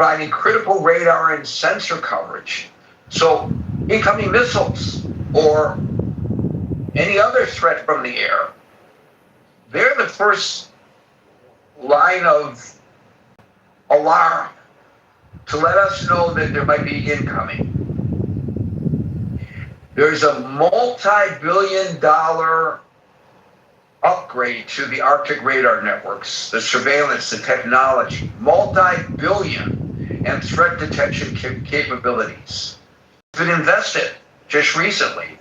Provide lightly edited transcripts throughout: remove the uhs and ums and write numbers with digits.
providing critical radar and sensor coverage. So incoming missiles or any other threat from the air, they're the first line of alarm to let us know that there might be incoming. There's a multi-billion-dollar upgrade to the Arctic radar networks, the surveillance, the technology, multi-billion, and threat detection capabilities. It's been invested just recently.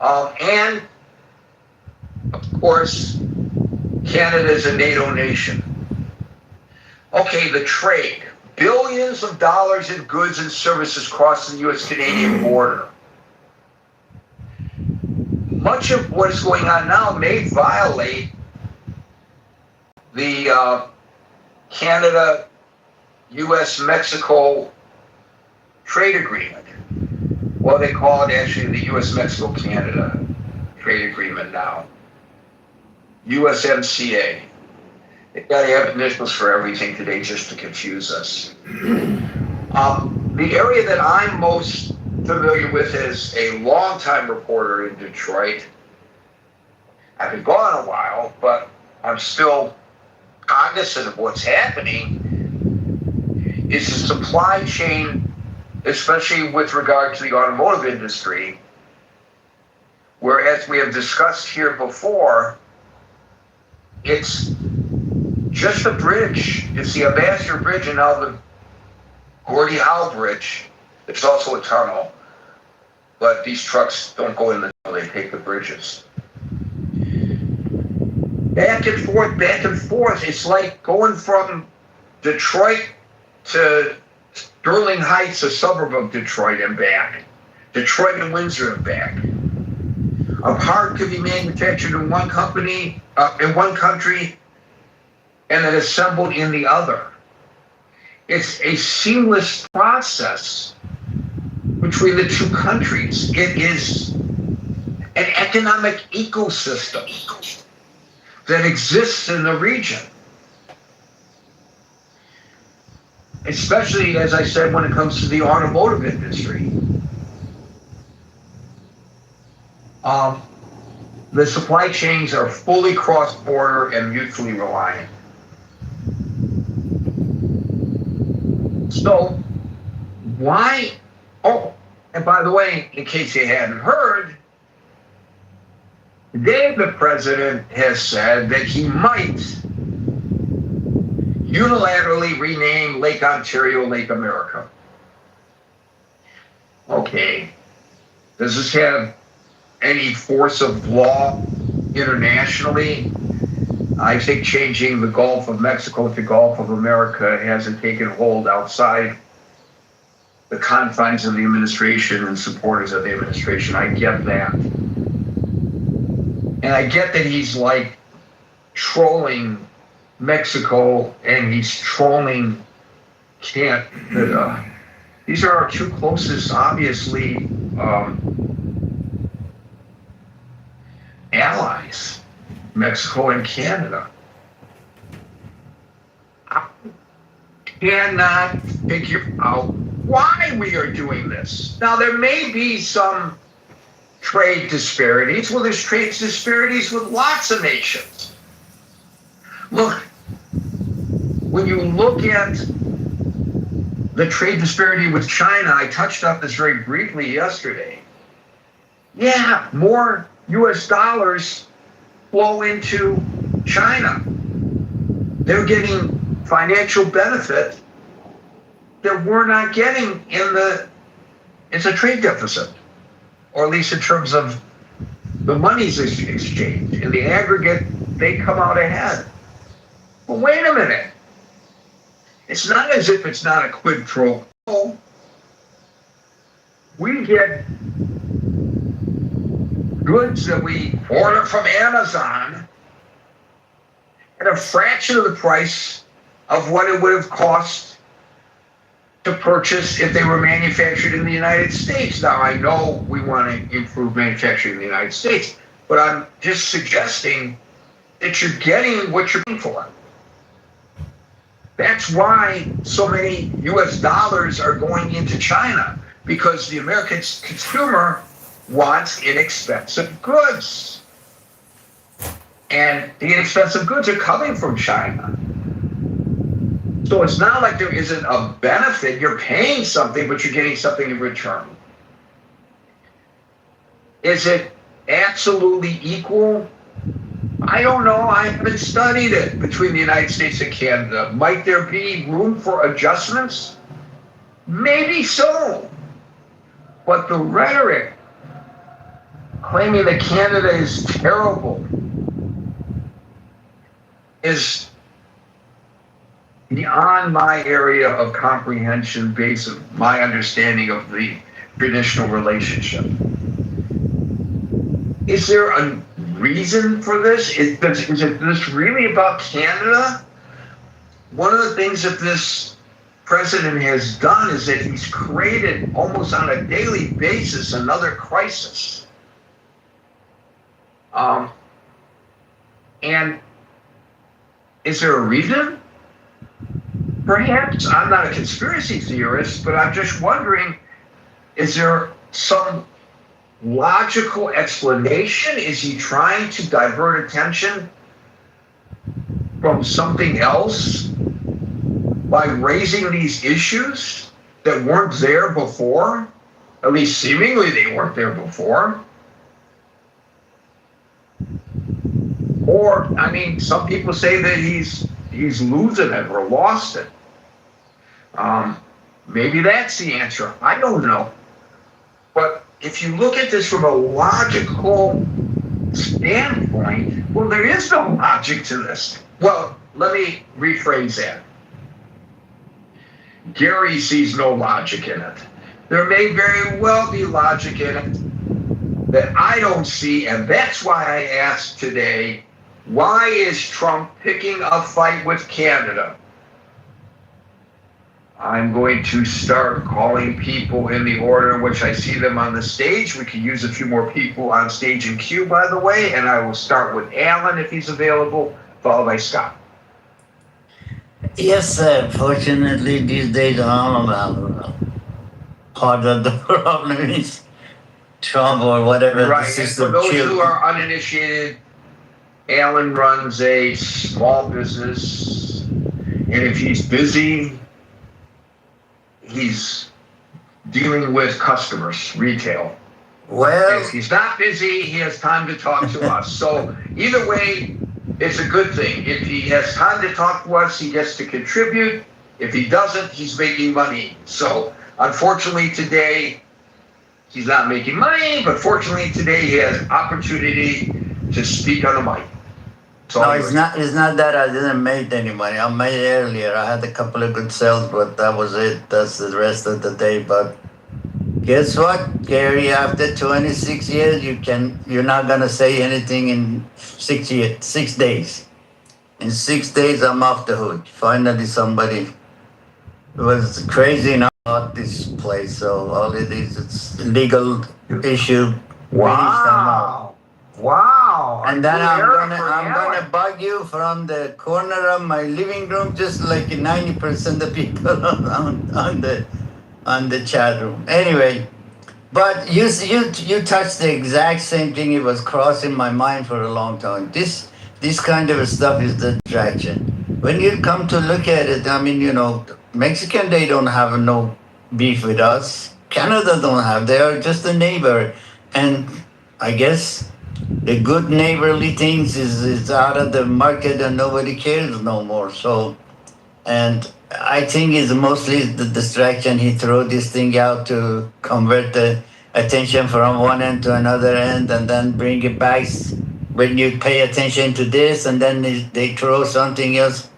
And, of course, Canada is a NATO nation. Okay, the trade. Billions of dollars in goods and services cross the U.S.-Canadian border. Much of what is going on now may violate the Canada-U.S.-Mexico trade agreement. Well, they call it actually the U.S.-Mexico-Canada trade agreement now. USMCA. They've got to have initials for everything today just to confuse us. The area that I'm most familiar with as a longtime reporter in Detroit. I've been gone a while, but I'm still cognizant of what's happening, is the supply chain, especially with regard to the automotive industry, where, as we have discussed here before, it's just a bridge. It's the Ambassador Bridge and now the Gordie Howe Bridge. It's also a tunnel, but these trucks don't go in the tunnel, they take the bridges. Back and forth, back and forth. It's like going from Detroit to Sterling Heights, a suburb of Detroit, and back. Detroit and Windsor and back. A part could be manufactured in one company, in one country, and then assembled in the other. It's a seamless process between the two countries. It is an economic ecosystem that exists in the region. Especially, as I said, when it comes to the automotive industry. The supply chains are fully cross-border and mutually reliant. So, why? Oh, and by the way, in case you hadn't heard, today the president has said that he might unilaterally rename Lake Ontario Lake America. Okay, does this have any force of law internationally? I think changing the Gulf of Mexico to Gulf of America hasn't taken hold outside the confines of the administration and supporters of the administration. I get that. And I get that he's like trolling Mexico and he's trolling Canada. These are our two closest, obviously, allies, Mexico and Canada. I cannot figure out why we are doing this. Now, there may be some trade disparities. Well, there's trade disparities with lots of nations. Look, when you look at the trade disparity with China, I touched on this very briefly yesterday. Yeah, more US dollars flow into China. They're getting financial benefit that we're not getting it's a trade deficit, or at least in terms of the monies exchanged. In the aggregate, they come out ahead. But wait a minute. It's not as if it's not a quid pro quo. We get goods that we order from Amazon at a fraction of the price of what it would have cost to purchase if they were manufactured in the United States. Now, I know we want to improve manufacturing in the United States, but I'm just suggesting that you're getting what you're paying for. That's why so many US dollars are going into China, because the American consumer wants inexpensive goods. And the inexpensive goods are coming from China. So it's not like there isn't a benefit. You're paying something, but you're getting something in return. Is it absolutely equal? I don't know. I haven't studied it between the United States and Canada. Might there be room for adjustments? Maybe so. But the rhetoric claiming that Canada is terrible is beyond my area of comprehension based on my understanding of the traditional relationship. Is there a reason for this? Is this really about Canada? One of the things that this president has done is that he's created almost on a daily basis another crisis. And is there a reason? Perhaps. I'm not a conspiracy theorist, but I'm just wondering, is there some logical explanation? Is he trying to divert attention from something else by raising these issues that weren't there before? At least seemingly they weren't there before. Or, I mean, some people say that he's losing it or lost it. Maybe that's the answer. I don't know. But if you look at this from a logical standpoint, well, there is no logic to this. Well, let me rephrase that. Gary sees no logic in it. There may very well be logic in it that I don't see, and that's why I asked today, why is Trump picking a fight with Canada? I'm going to start calling people in the order in which I see them on the stage. We could use a few more people on stage in queue, by the way, and I will start with Alan if he's available, followed by Scott. Yes, sir. Fortunately, these days, part of the problem is Trump or whatever Right, the and system. for those who are uninitiated, Alan runs a small business, and if he's busy, he's dealing with customers, retail. Well, If he's not busy, he has time to talk to us. So either way, it's a good thing. If he has time to talk to us, he gets to contribute. If he doesn't, he's making money. So unfortunately today, he's not making money, but fortunately today he has opportunity to speak on the mic. no, it's not. It's not that I didn't make any money. I made earlier. I had a couple of good sales, but that was it. That's the rest of the day. But guess what, Gary? After 26 years, you're not gonna say anything in 6 days. In 6 days, I'm off the hook. Finally, somebody. It was crazy enough about this place. So all it is, it's a legal issue. Wow. Wow. And then I'm gonna bug you from the corner of my living room, just like 90% of people on the chat room. Anyway, but you touched the exact same thing. It was crossing my mind for a long time. This kind of stuff is the distraction. When you come to look at it, I mean, Mexican, they don't have no beef with us. Canada don't have. They are just a neighbor, and I guess the good neighborly things is out of the market and nobody cares no more. So, and I think it's mostly the distraction. He throw this thing out to convert the attention from one end to another end and then bring it back when you pay attention to this, and then they throw something else.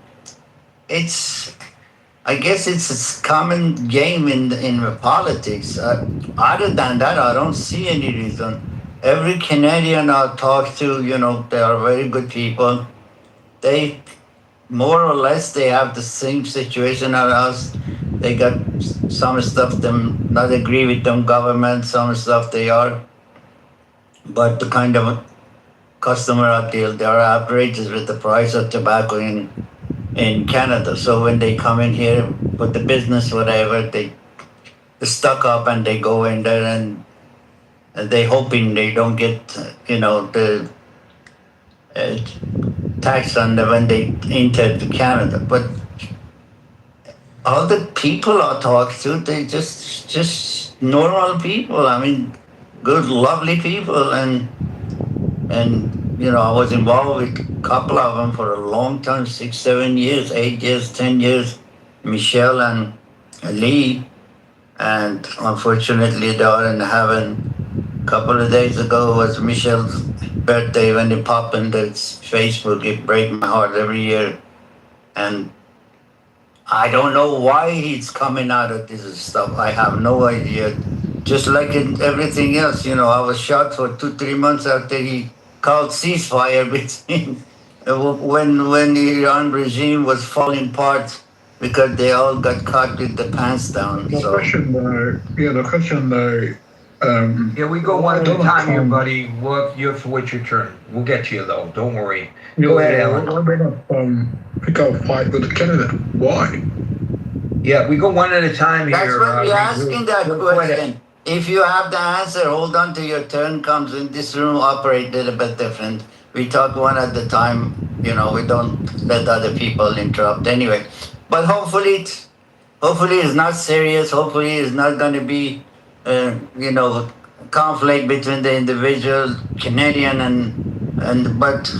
I guess it's a common game in politics. Other than that, I don't see any reason. Every Canadian I talk to, they are very good people. They, more or less, they have the same situation as us. They got some stuff them not agree with them government, some stuff they are. But the kind of customer out there, they are outrageous with the price of tobacco in in Canada. So when they come in here for the business, whatever, they stuck up and they go in there and they hoping they don't get, the uh, tax on the when they enter to Canada. But all the people I talk to, they just normal people. I mean, good, lovely people, and I was involved with a couple of them for a long time, 6, 7 years, 8 years, 10 years, Michelle and Lee, and unfortunately they are in heaven. A couple of days ago was Michelle's birthday when it popped in the Facebook. It breaks my heart every year, and I don't know why he's coming out of this stuff. I have no idea. Just like in everything else, I was shot for 2, 3 months after he called ceasefire between when the Iran regime was falling apart because they all got caught with the pants down. The So question though, Yeah, we go one at a Donald time here, Trump- buddy. What's your turn? We'll get to you though. Don't worry. you Go know, ahead, Alan. why not pick up a fight with Canada? Why? Yeah, we go one at a time here. that's what we're asking that Go ahead. question. If you have the answer, hold on till your turn comes. In this room, operate a little bit different. We talk one at a time. We don't let other people interrupt anyway. But hopefully it's not serious. Hopefully it's not going to be, conflict between the individual Canadian but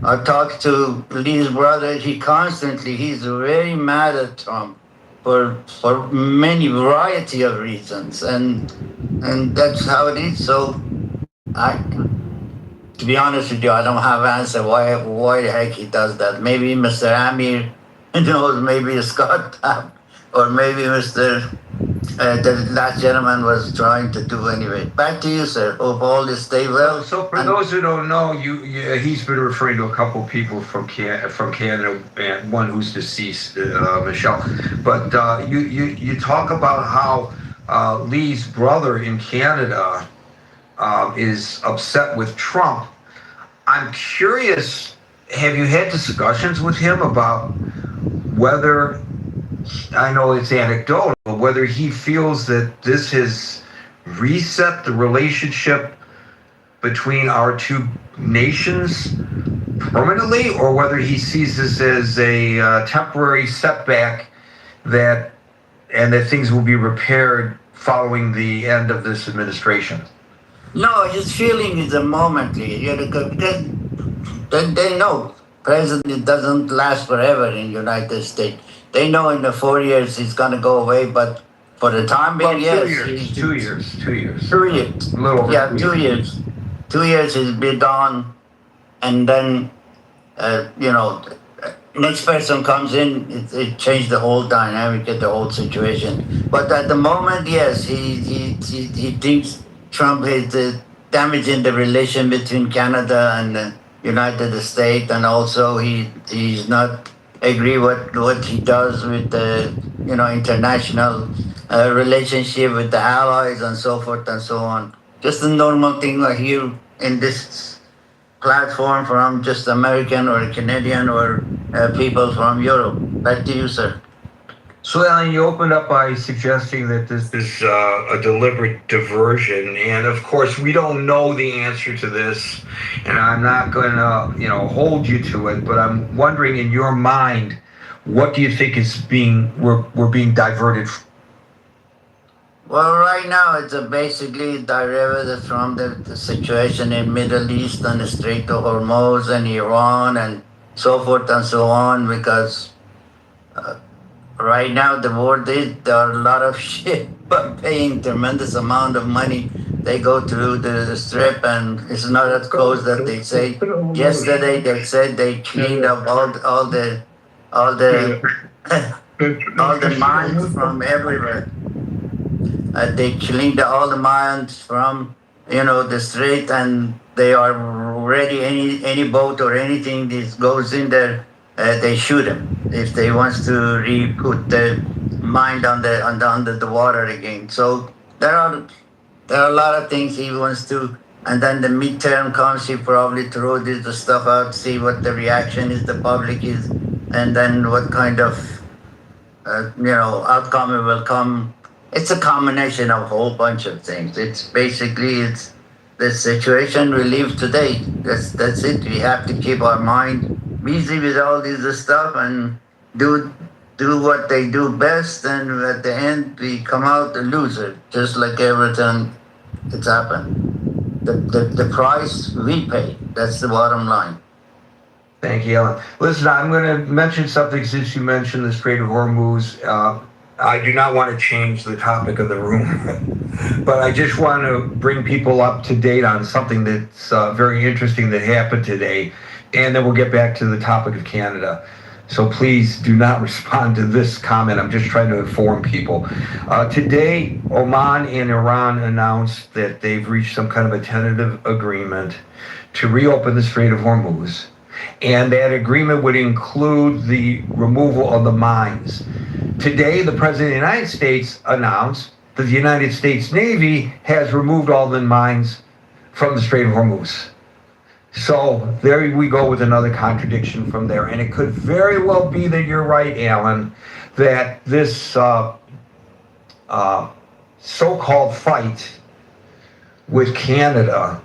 I talked to Lee's brother. He's very mad at Trump for many variety of reasons, and that's how it is. So to be honest with you, I don't have an answer why the heck he does that. Maybe Mr. Amir knows, maybe Scott or maybe Mr. The last gentleman was trying to do anyway. Back to you, sir. Hope all is stay well. So for And- those who don't know, he's been referring to a couple people from Canada, and one who's deceased, Michelle. But you talk about how Lee's brother in Canada is upset with Trump. I'm curious. Have you had discussions with him about whether? I know it's anecdotal, but whether he feels that this has reset the relationship between our two nations permanently, or whether he sees this as a temporary setback that things will be repaired following the end of this administration. No, his feeling is a momentary. Because they know president doesn't last forever in United States. They know in the 4 years he's going to go away, but for the time being, yes. 2 years. 2 years. 2 years. A little over Yeah, 2 2 years. 2 years he's been gone, and then, next person comes in, it changed the whole dynamic of the whole situation. But at the moment, yes, he thinks Trump is damaging the relation between Canada and the United States, and also he's not agree what he does with the international relationship with the allies and so forth and so on. Just a normal thing I hear in this platform from just American or Canadian or people from Europe. Back to you, sir. So, Alan, you opened up by suggesting that this is a deliberate diversion, and of course, we don't know the answer to this, and I'm not going to, hold you to it. But I'm wondering, in your mind, what do you think is we're being diverted? Well, right now it's basically derived from the situation in Middle East and the Strait of Hormuz and Iran and so forth and so on, because right now the world there are a lot of ship paying tremendous amount of money. They go through the strip, and it's not as close that they say. Yesterday they said they cleaned up all the all the mines from everywhere. They cleaned all the mines from the strait, and they are ready. Any boat or anything that goes in there, they shoot them if they wants to re-put the mine under the water again. So there are a lot of things he wants to. And then the midterm comes, he probably throw this stuff out, see what the reaction is, the public is. and then what kind of outcome it will come. It's a combination of a whole bunch of things. It's the situation we live today. That's it. We have to keep our mind busy with all this stuff and do what they do best, and at the end we come out a loser, just like everything that's happened. The price we pay. That's the bottom line. Thank you, Alan. Listen, I'm going to mention something since you mentioned the Strait of Hormuz. I do not want to change the topic of the room, but I just want to bring people up to date on something that's very interesting that happened today, and then we'll get back to the topic of Canada. So please do not respond to this comment. I'm just trying to inform people. Today, Oman and Iran announced that they've reached some kind of a tentative agreement to reopen the Strait of Hormuz. And that agreement would include the removal of the mines. Today, the President of the United States announced that the United States Navy has removed all the mines from the Strait of Hormuz. So there we go with another contradiction from there. And it could very well be that you're right, Alan, that this so-called fight with Canada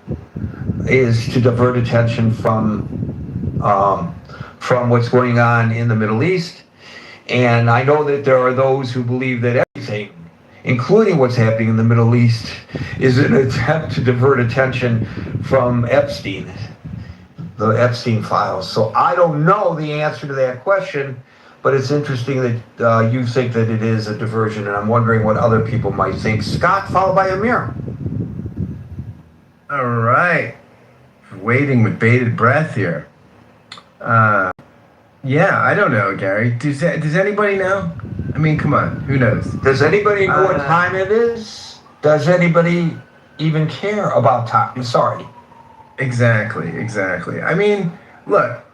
is to divert attention from what's going on in the Middle East. And I know that there are those who believe that everything, including what's happening in the Middle East, is an attempt to divert attention from Epstein, the Epstein files. So I don't know the answer to that question, but it's interesting that you think that it is a diversion, and I'm wondering what other people might think. Scott, followed by Amir. All right. Waiting with bated breath here. Yeah, I don't know, Gary. Does anybody know? I mean, come on. Who knows? Does anybody know what time it is? Does anybody even care about time? I'm sorry. Exactly. I mean, look.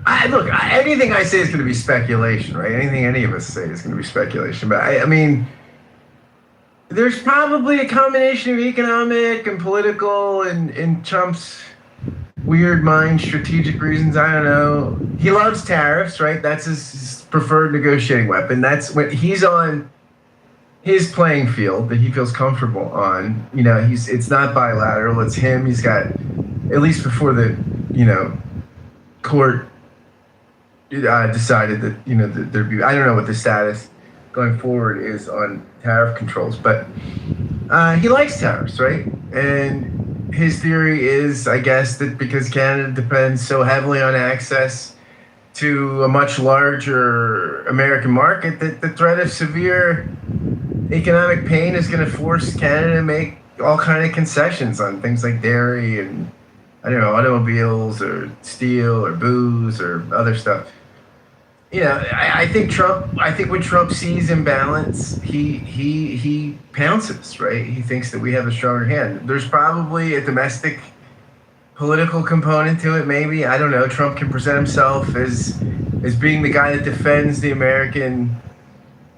Anything I say is going to be speculation, right? Anything any of us say is going to be speculation. But I mean, there's probably a combination of economic and political and Trump's weird mind, strategic reasons. I don't know. He loves tariffs, right? That's his preferred negotiating weapon. That's when he's on his playing field that he feels comfortable on. It's not bilateral. It's him. He's got, at least before the, court decided that, that there'd be, I don't know what the status going forward is on tariff controls, but he likes tariffs, right? And his theory is, I guess, that because Canada depends so heavily on access to a much larger American market, that the threat of severe economic pain is going to force Canada to make all kind of concessions on things like dairy and, I don't know, automobiles or steel or booze or other stuff. I think when Trump sees imbalance, he pounces, right? He thinks that we have a stronger hand. There's probably a domestic political component to it, maybe. I don't know. Trump can present himself as being the guy that defends the American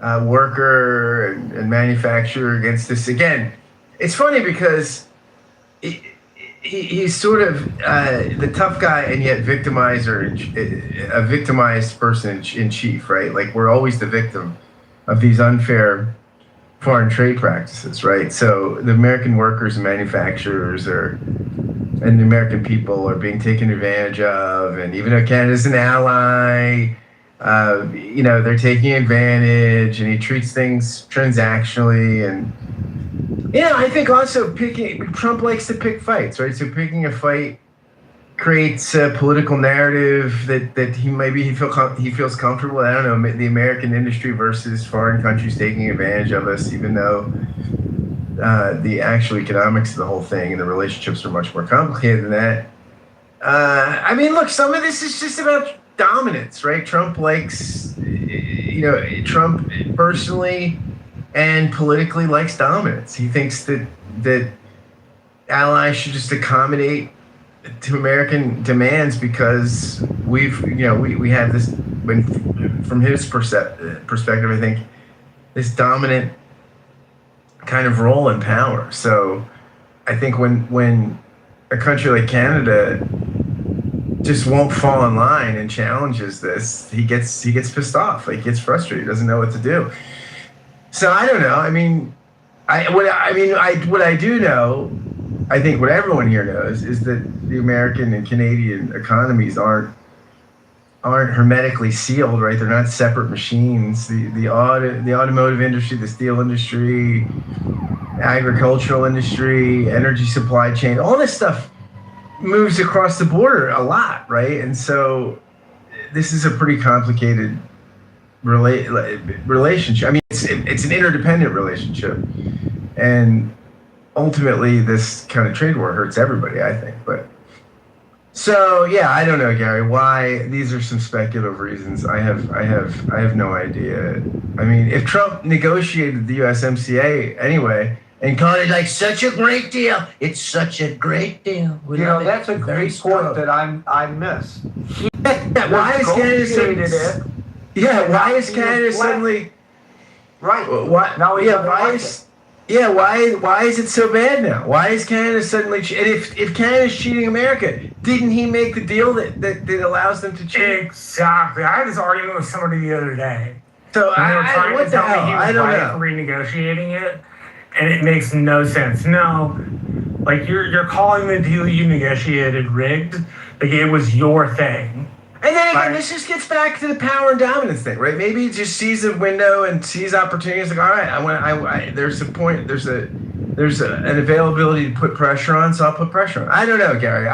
worker and manufacturer against this. Again, it's funny because he's sort of the tough guy and yet victimizer, a victimized person in chief, right? Like, we're always the victim of these unfair foreign trade practices, right? So the American workers and manufacturers and the American people are being taken advantage of, and even though Canada's an ally, they're taking advantage, and he treats things transactionally. And I think also Trump likes to pick fights, right? So picking a fight creates a political narrative that he feels comfortable. I don't know, the American industry versus foreign countries taking advantage of us, even though the actual economics of the whole thing and the relationships are much more complicated than that. I mean, look, some of this is just about dominance, right? Trump likes, Trump personally and politically likes dominance. He thinks that allies should just accommodate to American demands because we have this, from his perspective, I think, this dominant kind of role and power. So I think when a country like Canada just won't fall in line and challenges this, he gets pissed off. Like, he gets frustrated. He doesn't know what to do. So I don't know. I mean, what I do know, I think what everyone here knows, is that the American and Canadian economies aren't hermetically sealed, right? They're not separate machines. The automotive industry, the steel industry, agricultural industry, energy supply chain, all this stuff moves across the border a lot, right? And so this is a pretty complicated relationship. I mean, it's an interdependent relationship, and ultimately this kind of trade war hurts everybody, I think. But so yeah, I don't know, Gary, why. These are some speculative reasons. I have no idea. I mean, if Trump negotiated the USMCA anyway and called it like such a great deal, it's such a great deal. That's a great point that I missed. Why is Canada why is Canada suddenly right? Why? Now why is it so bad now? Why is Canada suddenly? And if Canada's cheating America, didn't he make the deal that allows them to cheat? Exactly. I had this argument with somebody the other day. So what the hell? I don't know. Renegotiating it, and it makes no sense. No, like you're calling the deal you negotiated rigged. Like it was your thing. And then again, this just gets back to the power and dominance thing, right? Maybe he just sees a window and sees opportunities. Like, all right, there's a point. There's an availability to put pressure on, so I'll put pressure on. I don't know, Gary.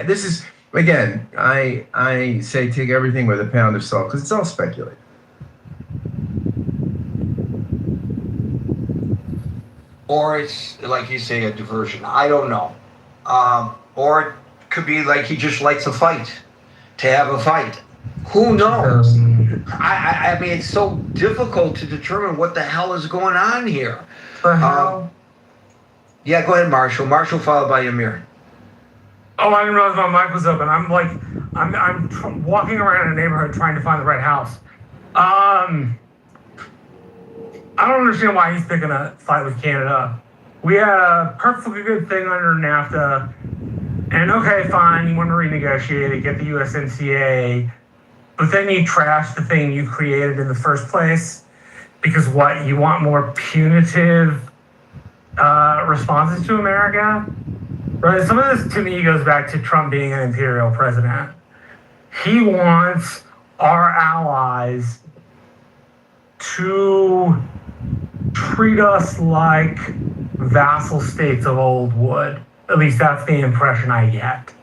This is again. I say take everything with a pound of salt because it's all speculative. Or it's like you say, a diversion. I don't know. Or it could be like he just likes a fight. To have a fight. Who knows? I mean, it's so difficult to determine what the hell is going on here. Yeah, go ahead, Marshall. Marshall followed by Amir. Oh, I didn't realize my mic was open. I'm walking around a neighborhood trying to find the right house. I don't understand why he's picking a fight with Canada. We had a perfectly good thing under NAFTA. And okay, fine, you want to renegotiate it, get the USMCA, but then you trash the thing you created in the first place because what, you want more punitive responses to America? Right? Some of this to me goes back to Trump being an imperial president. He wants our allies to treat us like vassal states of old wood. At least that's the impression I get.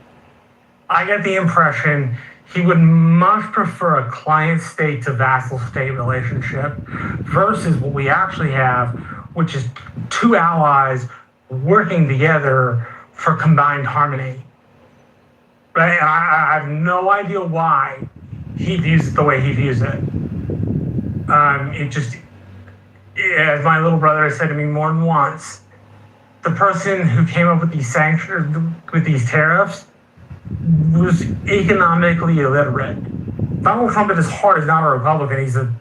I get the impression he would much prefer a client state to vassal state relationship versus what we actually have, which is two allies working together for combined harmony. Right? And I have no idea why he views it the way he views it. As my little brother has said to me more than once, the person who came up with these sanctions, with these tariffs, was economically illiterate. Donald Trump at his heart is not a Republican. He's a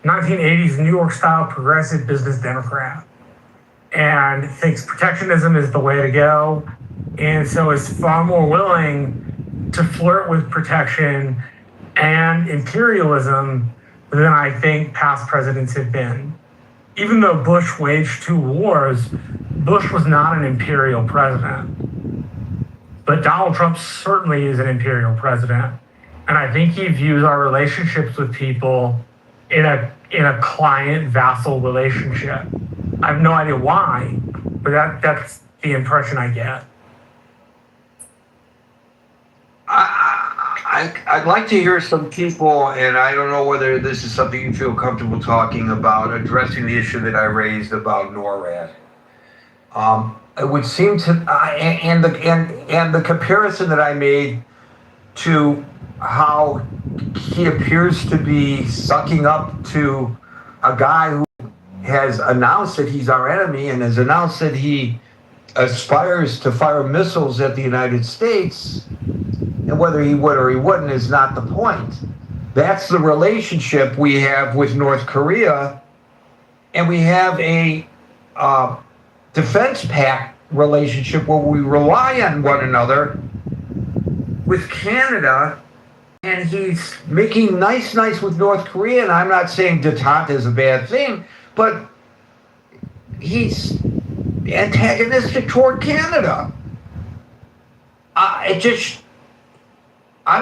1980s New York-style progressive business Democrat and thinks protectionism is the way to go, and so is far more willing to flirt with protection and imperialism than I think past presidents have been. Even though Bush waged 2 wars, Bush was not an imperial president. But Donald Trump certainly is an imperial president. And I think he views our relationships with people in a client-vassal relationship. I have no idea why, but that's the impression I get. I'd like to hear some people, and I don't know whether this is something you feel comfortable talking about, addressing the issue that I raised about NORAD. It would seem to, and the comparison that I made to how he appears to be sucking up to a guy who has announced that he's our enemy and has announced that he aspires to fire missiles at the United States, and whether he would or he wouldn't is not the point. That's the relationship we have with North Korea, and we have a defense pact relationship where we rely on one another with Canada, and he's making nice with North Korea. And I'm not saying detente is a bad thing, but he's antagonistic toward Canada. I'm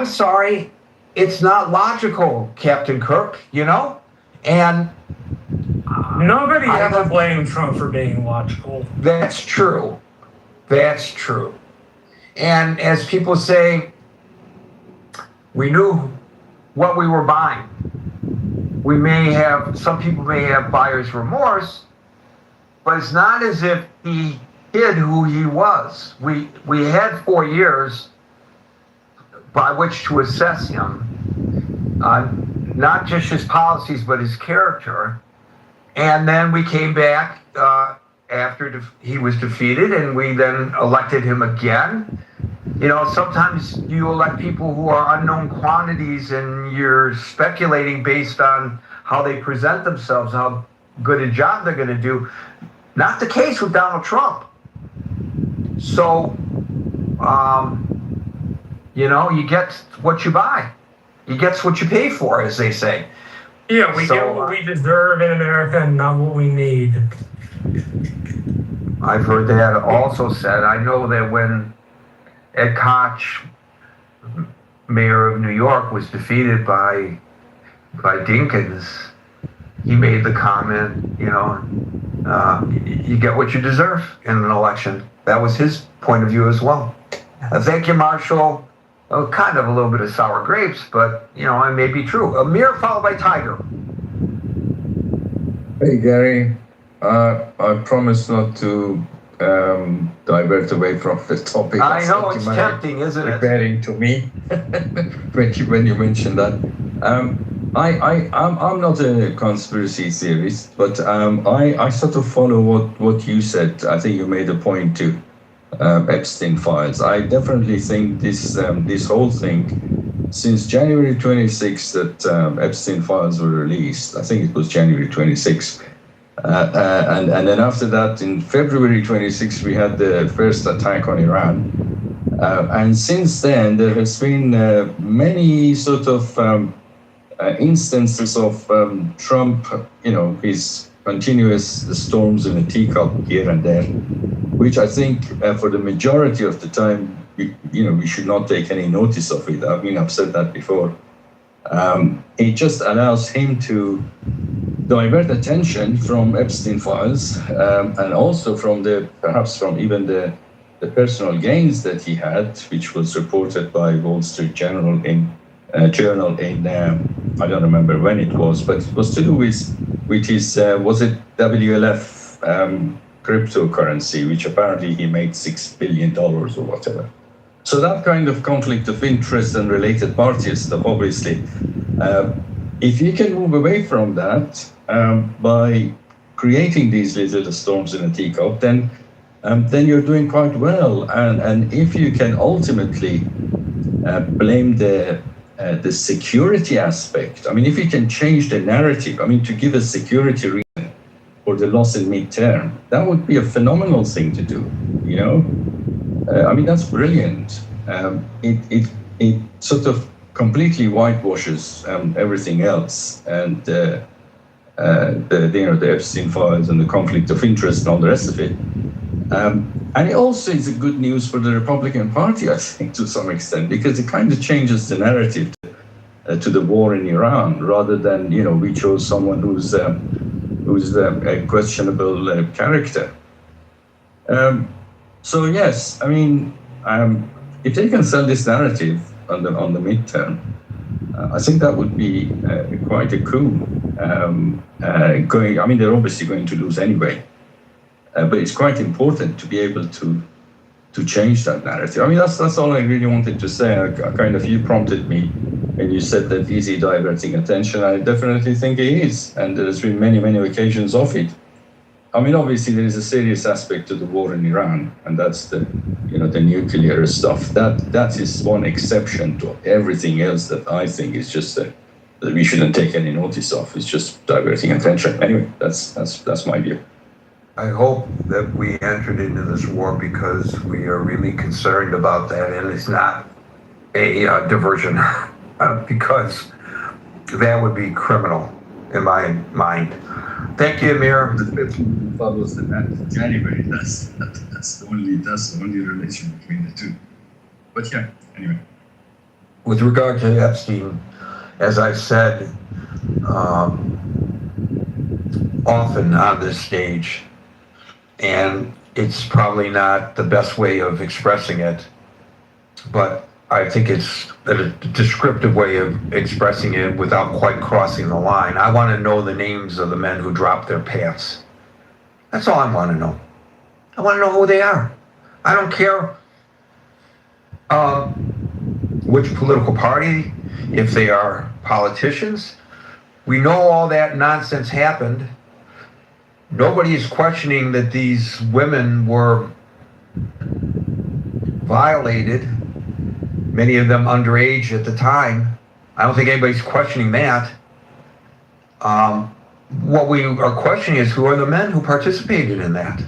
sorry, it's not logical, Captain Kirk, And Nobody ever blamed Trump for being logical. that's true. That's true. And as people say, we knew what we were buying. Some people may have buyer's remorse, but it's not as if he hid who he was. We had 4 years by which to assess him, not just his policies, but his character. And then we came back after he was defeated, and we then elected him again. Sometimes you elect people who are unknown quantities, and you're speculating based on how they present themselves, how good a job they're going to do. Not the case with Donald Trump. So, you get what you buy. You get what you pay for, as they say. Yeah, we get what we deserve in America and not what we need. I've heard that also said. I know that when Ed Koch, mayor of New York, was defeated by Dinkins, he made the comment, you get what you deserve in an election. That was his point of view as well. Thank you, Marshall. Kind of a little bit of sour grapes, but, it may be true. Amir followed by Tiger. Hey, Gary. I promise not to divert away from the topic. I know, it's tempting, isn't it? Preparing to me when you mentioned that. I'm not a conspiracy theorist, but I sort of follow what you said. I think you made a point to Epstein files. I definitely think this whole thing, since January 26th that Epstein files were released, I think it was January 26th, and then after that, in February 26th, we had the first attack on Iran. And since then, there has been many sort of instances of Trump, his continuous storms in a teacup here and there, which I think for the majority of the time, we should not take any notice of it. I've said that before. It just allows him to divert attention from Epstein files and also perhaps from even the personal gains that he had, which was reported by Wall Street Journal in I don't remember when it was, but it was to do with his was it WLF cryptocurrency, which apparently he made $6 billion or whatever. So that kind of conflict of interest and related parties stuff, obviously, if you can move away from that by creating these little storms in a teacup, then you're doing quite well. And if you can ultimately blame the security aspect, if you can change the narrative, to give a security reason for the loss in midterm, that would be a phenomenal thing to do, that's brilliant. It sort of completely whitewashes everything else, and the Epstein files and the conflict of interest and all the rest of it. And it also is a good news for the Republican Party, I think, to some extent, because it kind of changes the narrative to the war in Iran, rather than we chose someone who's a questionable character. So yes, if they can sell this narrative on the midterm, I think that would be quite a coup. They're obviously going to lose anyway, but it's quite important to be able to change that narrative. That's all I really wanted to say. You prompted me, and you said that easy diverting attention. I definitely think it is, and there's been many, many occasions of it. Obviously there is a serious aspect to the war in Iran, and that's the nuclear stuff. That is one exception to everything else that I think is just that we shouldn't take any notice of. It's just diverting attention. Anyway, that's my view. I hope that we entered into this war because we are really concerned about that, and it's not a diversion because that would be criminal in my mind. Thank you, Amir. The 5th follows the 10th of January. That's the only relation between the two. But yeah, anyway. With regard to Epstein, as I've said often on this stage, and it's probably not the best way of expressing it, but I think it's a descriptive way of expressing it without quite crossing the line. I want to know the names of the men who dropped their pants. That's all I want to know. I want to know who they are. I don't care which political party, if they are politicians. We know all that nonsense happened. Nobody is questioning that these women were violated, many of them underage at the time. I don't think anybody's questioning that. What we are questioning is who are the men who participated in that.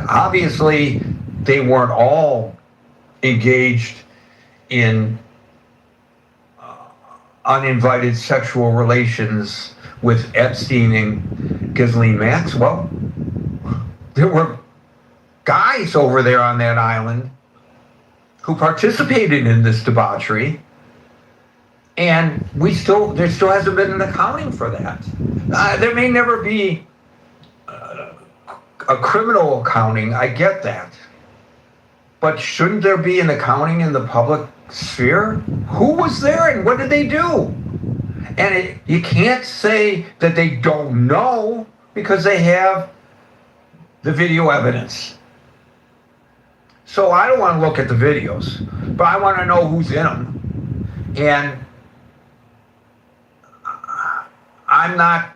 Obviously, they weren't all engaged in uninvited sexual relations with Epstein and Ghislaine Maxwell. There were guys over there on that island who participated in this debauchery, and there still hasn't been an accounting for that. There may never be a criminal accounting, I get that. But shouldn't there be an accounting in the public sphere? Who was there and what did they do? And you can't say that they don't know because they have the video evidence. So I don't want to look at the videos, but I want to know who's in them. And I'm not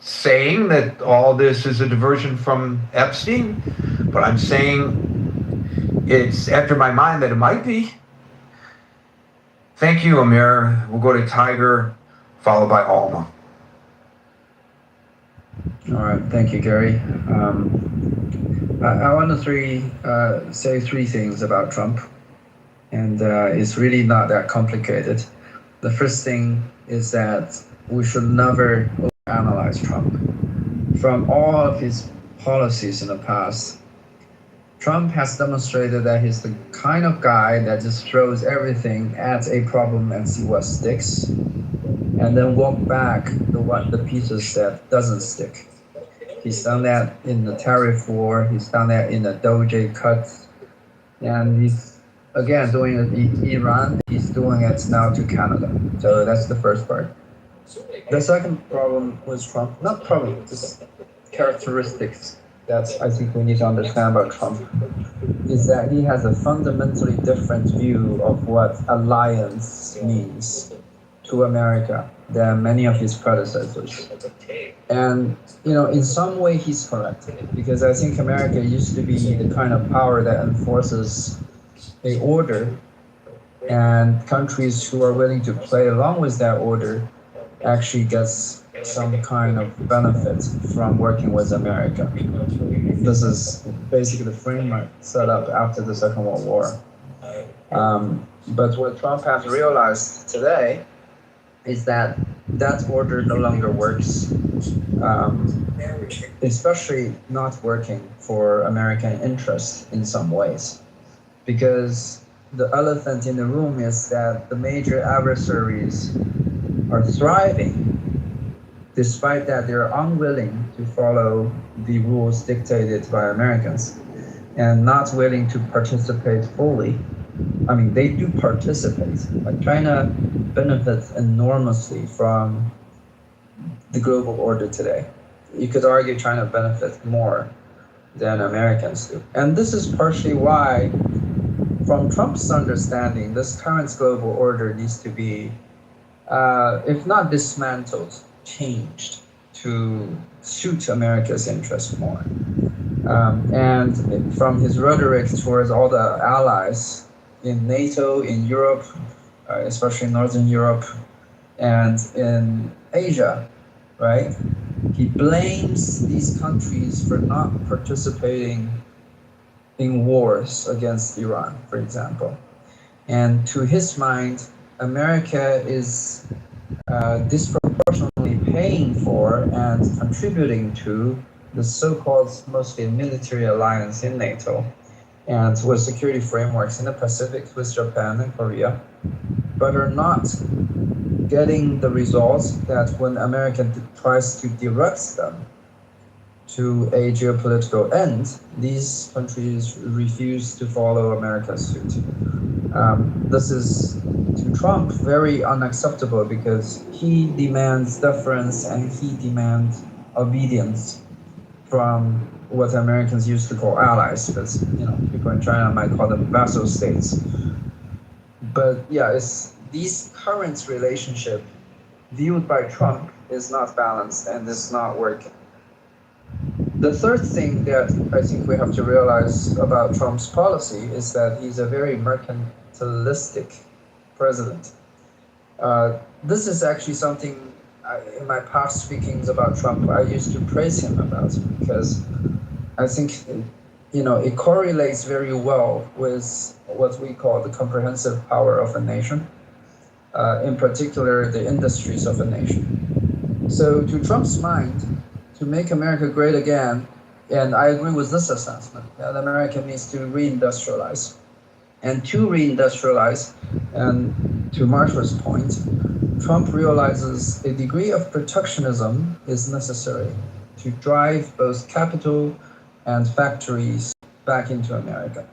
saying that all this is a diversion from Epstein, but I'm saying it's after my mind that it might be. Thank you, Amir. We'll go to Tiger, followed by Alma. All right, thank you, Gary. I want to say three things about Trump, and it's really not that complicated. The first thing is that we should never analyze Trump. From all of his policies in the past, Trump has demonstrated that he's the kind of guy that just throws everything at a problem and see what sticks, and then walk back the pieces that doesn't stick. He's done that in the tariff war, he's done that in the Doge cuts, and he's again doing it in Iran, he's doing it now to Canada. So that's the first part. The second problem with Trump, not problem, just characteristics that I think we need to understand about Trump, is that he has a fundamentally different view of what alliance means to America than many of his predecessors. And, in some way he's correct, because I think America used to be the kind of power that enforces a order, and countries who are willing to play along with that order actually gets some kind of benefit from working with America. This is basically the framework set up after the Second World War. But what Trump has realized today is that order no longer works, especially not working for American interests in some ways. Because the elephant in the room is that the major adversaries are thriving, despite that they're unwilling to follow the rules dictated by Americans and not willing to participate fully. I mean, they do participate. Like China benefits enormously from the global order today. You could argue China benefits more than Americans do. And this is partially why, from Trump's understanding, this current global order needs to be, if not dismantled, changed to suit America's interests more. And from his rhetoric towards all the allies in NATO, in Europe, especially Northern Europe, and in Asia, right? He blames these countries for not participating in wars against Iran, for example. And to his mind, America is disproportionately paying for and contributing to the so-called mostly military alliance in NATO and with security frameworks in the Pacific with Japan and Korea, but are not getting the results that when America tries to direct them to a geopolitical end, these countries refuse to follow America's suit. This is, to Trump, very unacceptable because he demands deference and he demands obedience from what Americans used to call allies, because people in China might call them vassal states. But yeah, it's these current relationship viewed by Trump is not balanced and is not working. The third thing that I think we have to realize about Trump's policy is that he's a very mercantilistic president. This is actually something in my past speakings about Trump, I used to praise him about, because I think it correlates very well with what we call the comprehensive power of a nation, in particular the industries of a nation. So to Trump's mind, to make America great again, and I agree with this assessment, that America needs to reindustrialize. And to reindustrialize, and to Marshall's point, Trump realizes a degree of protectionism is necessary to drive both capital and factories back into America.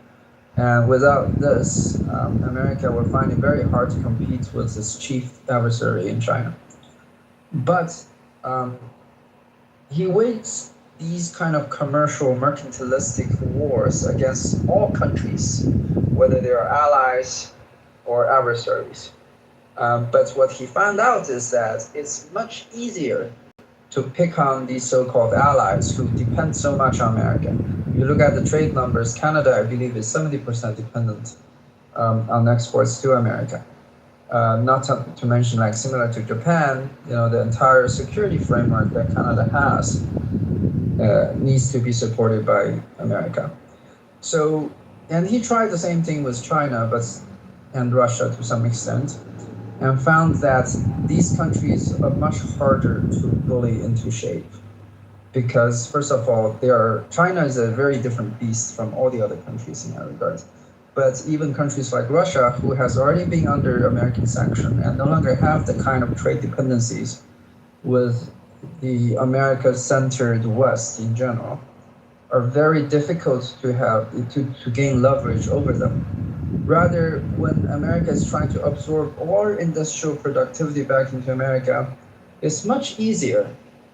And without this, America will find it very hard to compete with its chief adversary in China. But he waged these kind of commercial, mercantilistic wars against all countries, whether they are allies or adversaries. But what he found out is that it's much easier to pick on these so-called allies who depend so much on America. You look at the trade numbers, Canada, I believe, is 70% dependent on exports to America. Not to mention, like similar to Japan, the entire security framework that Canada has needs to be supported by America. So, and he tried the same thing with China, and Russia to some extent, and found that these countries are much harder to bully into shape. Because first of all, China is a very different beast from all the other countries in that regard. But even countries like Russia, who has already been under American sanction and no longer have the kind of trade dependencies with the America-centered West in general, are very difficult to gain leverage over them. Rather, when America is trying to absorb all industrial productivity back into America, it's much easier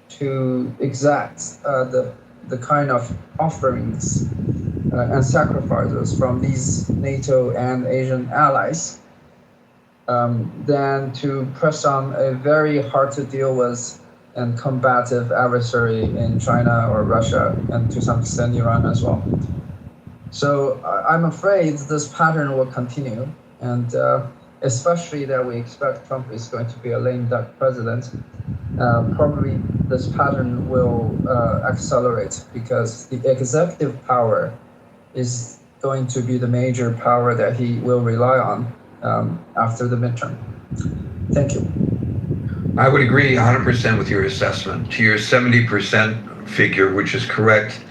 to exact the kind of offerings and sacrifices from these NATO and Asian allies than to press on a very hard to deal with and combative adversary in China or Russia, and to some extent Iran as well. So I'm afraid this pattern will continue, and especially that we expect Trump is going to be a lame duck president. Probably this pattern will accelerate because the executive power is going to be the major power that he will rely on after the midterm. Thank you. I would agree 100% with your assessment. To your 70% figure, which is correct,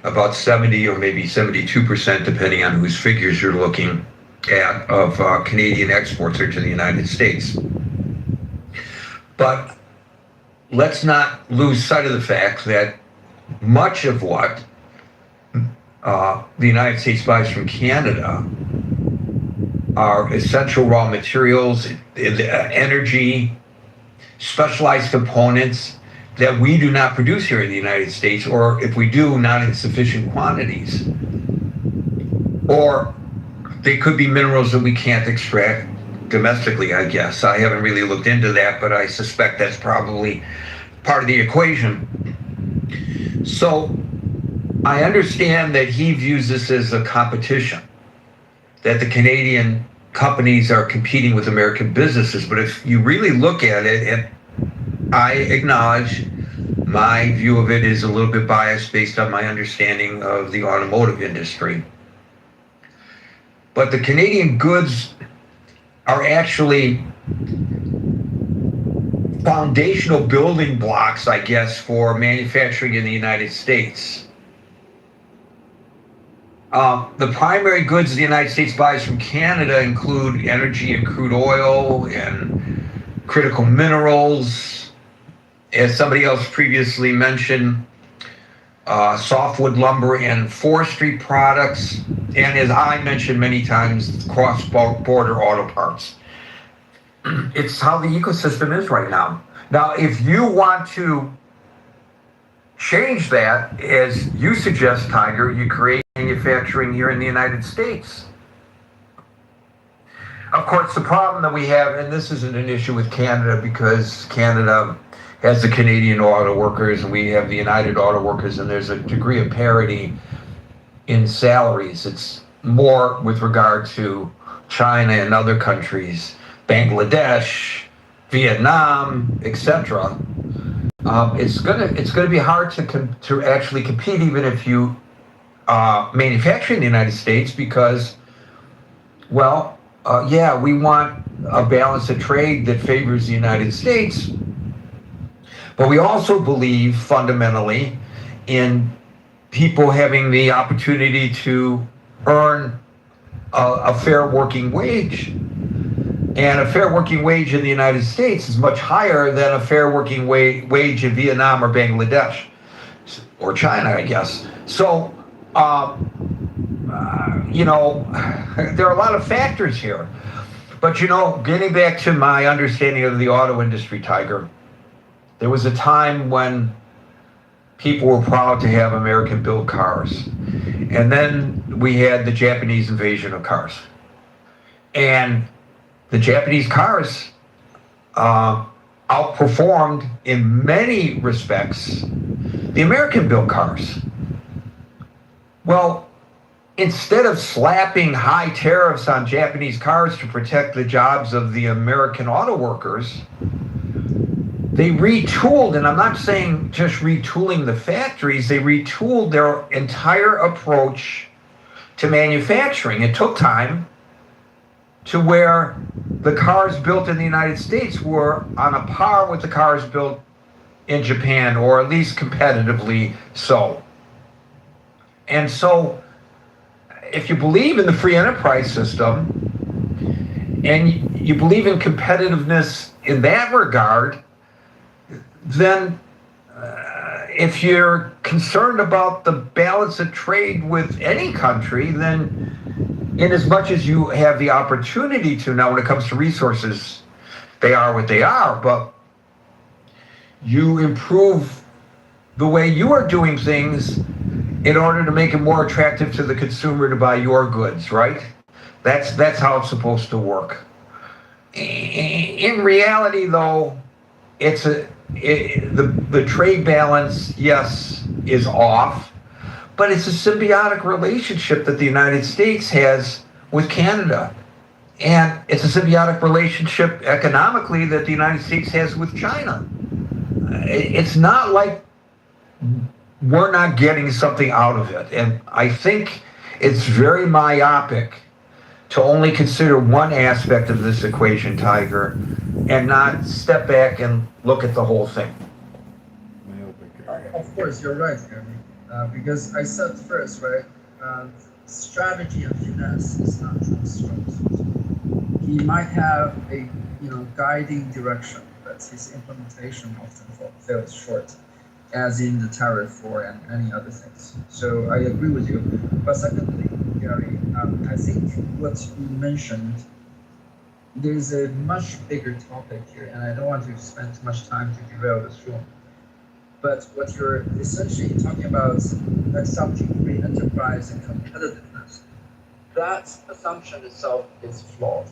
about 70 or maybe 72%, depending on whose figures you're looking at, of Canadian exports are to the United States. But let's not lose sight of the fact that much of what the United States buys from Canada are essential raw materials, energy, specialized components that we do not produce here in the United States, or if we do, not in sufficient quantities. Or they could be minerals that we can't extract domestically, I guess. I haven't really looked into that, but I suspect that's probably part of the equation. So I understand that he views this as a competition, that the Canadian companies are competing with American businesses. But if you really look at it, and I acknowledge my view of it is a little bit biased based on my understanding of the automotive industry. But the Canadian goods are actually foundational building blocks, I guess, for manufacturing in the United States. The primary goods the United States buys from Canada include energy and crude oil and critical minerals. As somebody else previously mentioned, softwood lumber and forestry products, and as I mentioned many times, cross-border auto parts. It's how the ecosystem is right now. Now, if you want to change that, as you suggest, Tiger, you create manufacturing here in the United States. Of course, the problem that we have, and this isn't an issue with Canada because Canada has the Canadian Auto Workers and we have the United Auto Workers, and there's a degree of parity in salaries. It's more with regard to China and other countries, Bangladesh, Vietnam, etc. It's gonna be hard to actually compete, even if you manufacture in the United States, because, well, yeah, we want a balance of trade that favors the United States, but we also believe fundamentally in people having the opportunity to earn a fair working wage. And a fair working wage in the United States is much higher than a fair working wage in Vietnam or Bangladesh or China, I guess. So, you know, there are a lot of factors here. But, you know, getting back to my understanding of the auto industry, Tiger, there was a time when people were proud to have American-built cars. And then we had the Japanese invasion of cars. And the Japanese cars outperformed in many respects the American-built cars. Well, instead of slapping high tariffs on Japanese cars to protect the jobs of the American auto workers, they retooled, and I'm not saying just retooling the factories, they retooled their entire approach to manufacturing. It took time to where the cars built in the United States were on a par with the cars built in Japan, or at least competitively so. And so, if you believe in the free enterprise system, and you believe in competitiveness in that regard, then if you're concerned about the balance of trade with any country, then in as much as you have the opportunity to, now when it comes to resources, they are what they are, but you improve the way you are doing things in order to make it more attractive to the consumer to buy your goods, right? That's how it's supposed to work. In reality, though, the trade balance, yes, is off, but it's a symbiotic relationship that the United States has with Canada. And it's a symbiotic relationship economically that the United States has with China. It's not like we're not getting something out of it. And I think it's very myopic to only consider one aspect of this equation, Tiger, and not step back and look at the whole thing. Of course, you're right, Gary. Because I said first, right, strategy and finesse is not Trump's strong suit. He might have a guiding direction, but his implementation often fails short, as in the tariff war and many other things. So I agree with you. But secondly, Gary, I think what you mentioned, there's a much bigger topic here, and I don't want to spend too much time to derail this room. But what you're essentially talking about is accepting free enterprise and competitiveness. That assumption itself is flawed.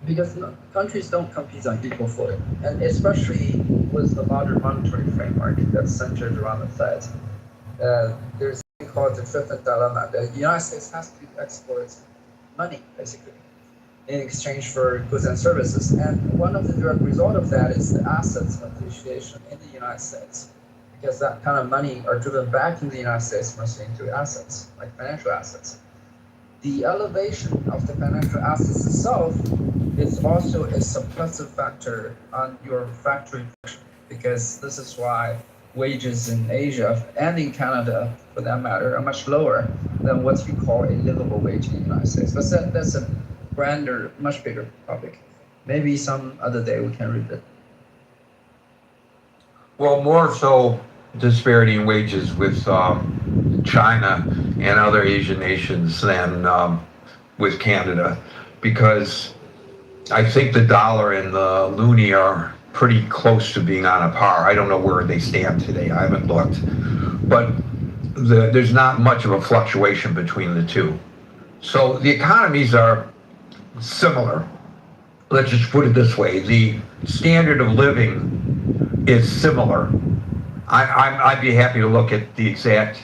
Because countries don't compete on equal footing, and especially with the modern monetary framework that's centered around the Fed, there's something called the fifth dilemma. The United States has to export money, basically, in exchange for goods and services. And one of the direct results of that is the assets appreciation in the United States, because that kind of money are driven back in the United States mostly into assets, like financial assets. the elevation of the financial assets itself is also a suppressive factor on your factory production, because this is why wages in Asia and in Canada, for that matter, are much lower than what you call a livable wage in the United States. But that's a grander, much bigger topic. Maybe some other day we can read it. Well, more so disparity in wages with China and other Asian nations than with Canada, because I think the dollar and the loonie are pretty close to being on a par. I don't know where they stand today. I haven't looked. But there's not much of a fluctuation between the two. So the economies are similar. Let's just put it this way. The standard of living is similar. I'd be happy to look at the exact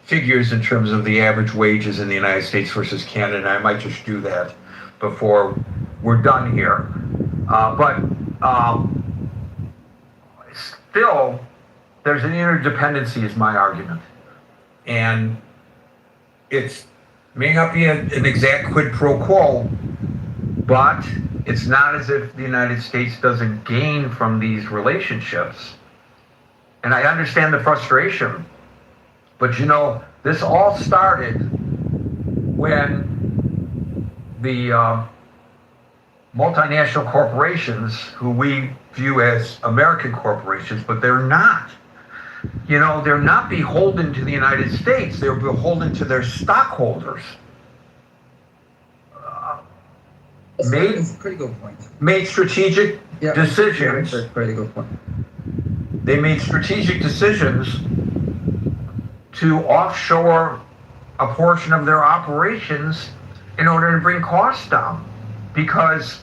figures in terms of the average wages in the United States versus Canada. I might just do that before we're done here. But still, there's an interdependency is my argument. And it may not be an exact quid pro quo, but it's not as if the United States doesn't gain from these relationships. And I understand the frustration, but you know, this all started when the multinational corporations, who we view as American corporations, but they're not. You know, they're not beholden to the United States. They're beholden to their stockholders. That's a pretty good point. Made strategic decisions. That's a pretty good point. They made strategic decisions to offshore a portion of their operations in order to bring costs down. Because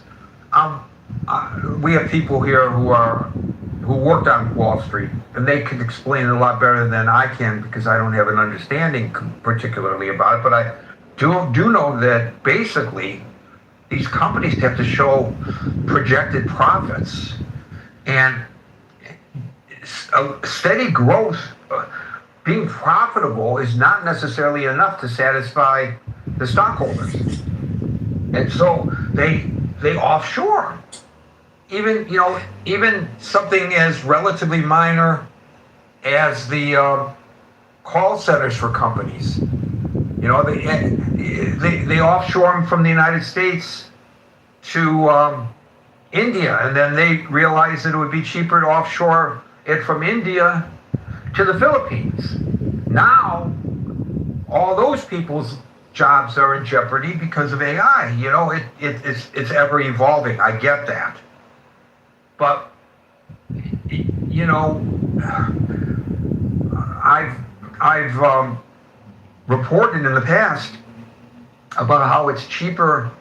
we have people here who worked on Wall Street, and they can explain it a lot better than I can, because I don't have an understanding particularly about it. But I do know that basically these companies have to show projected profits, and a steady growth, being profitable is not necessarily enough to satisfy the stockholders. And so they offshore. Even something as relatively minor as the call centers for companies. You know, they offshore them from the United States to India, and then they realized that it would be cheaper to offshore it from India to the Philippines. Now, all those people's jobs are in jeopardy because of AI. You know, it's ever evolving. I get that, but you know, I've reported in the past about how it's cheaper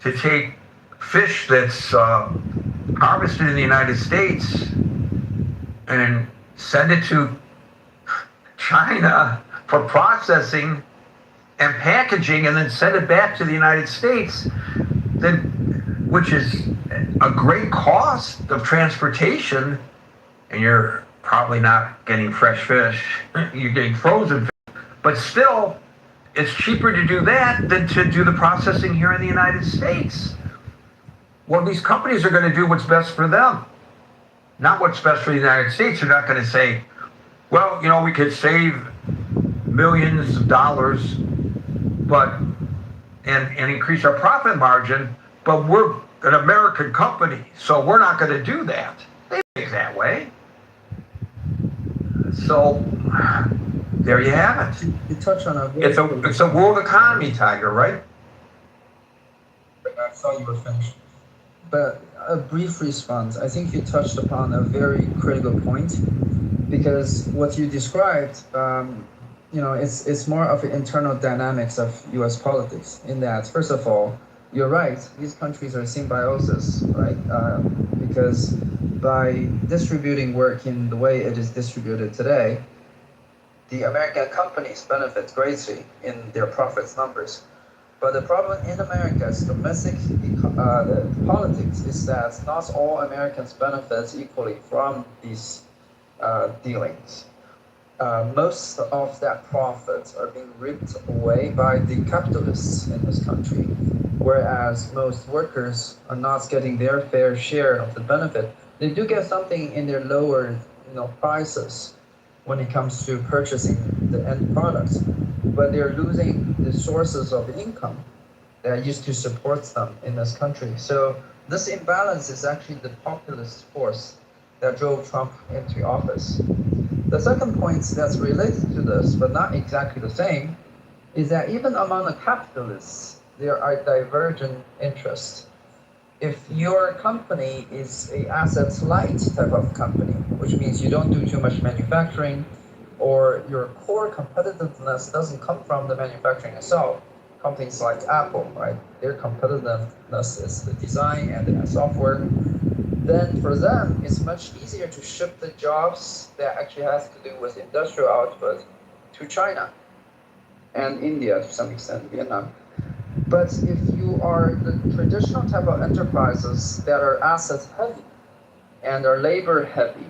to take fish that's harvested in the United States and send it to China for processing and packaging, and then send it back to the United States, which is a great cost of transportation, and you're probably not getting fresh fish, you're getting frozen fish. But still, it's cheaper to do that than to do the processing here in the United States. Well, these companies are going to do what's best for them, not what's best for the United States. They're not going to say, well, you know, we could save millions of dollars, but and increase our profit margin, but we're an American company, so we're not going to do that. They think that way. So there you have it. You touch on It's a world economy, Tiger, right? I thought you were finished. But a brief response. I think you touched upon a very critical point, because what you described, you know, it's more of the internal dynamics of U.S. politics. In that, first of all, you're right. These countries are symbiosis, right? Because by distributing work in the way it is distributed today, the American companies benefit greatly in their profits numbers. But the problem in America's domestic politics is that not all Americans benefit equally from these dealings. most of that profits are being ripped away by the capitalists in this country, whereas most workers are not getting their fair share of the benefit. They do get something in their lower, prices when it comes to purchasing the end products, but they're losing the sources of income that used to support them in this country. So this imbalance is actually the populist force that drove Trump into office. The second point that's related to this, but not exactly the same, is that even among the capitalists, there are divergent interests. If your company is a assets light type of company, which means you don't do too much manufacturing, or your core competitiveness doesn't come from the manufacturing itself, companies like Apple, right? Their competitiveness is the design and the software. Then for them, it's much easier to ship the jobs that actually has to do with industrial output to China and India to some extent, Vietnam. But if you are the traditional type of enterprises that are asset heavy and are labor heavy,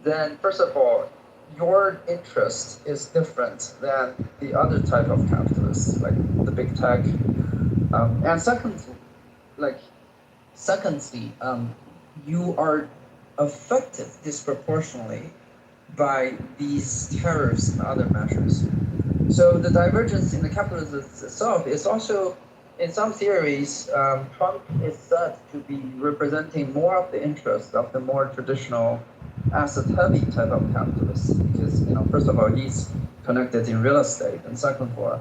then first of all, your interest is different than the other type of capitalists, like the big tech. And secondly, you are affected disproportionately by these tariffs and other measures. So the divergence in the capitalism itself is also, in some theories, Trump is said to be representing more of the interest of the more traditional asset-heavy type of capitalists, because first of all, he's connected in real estate, and second of all,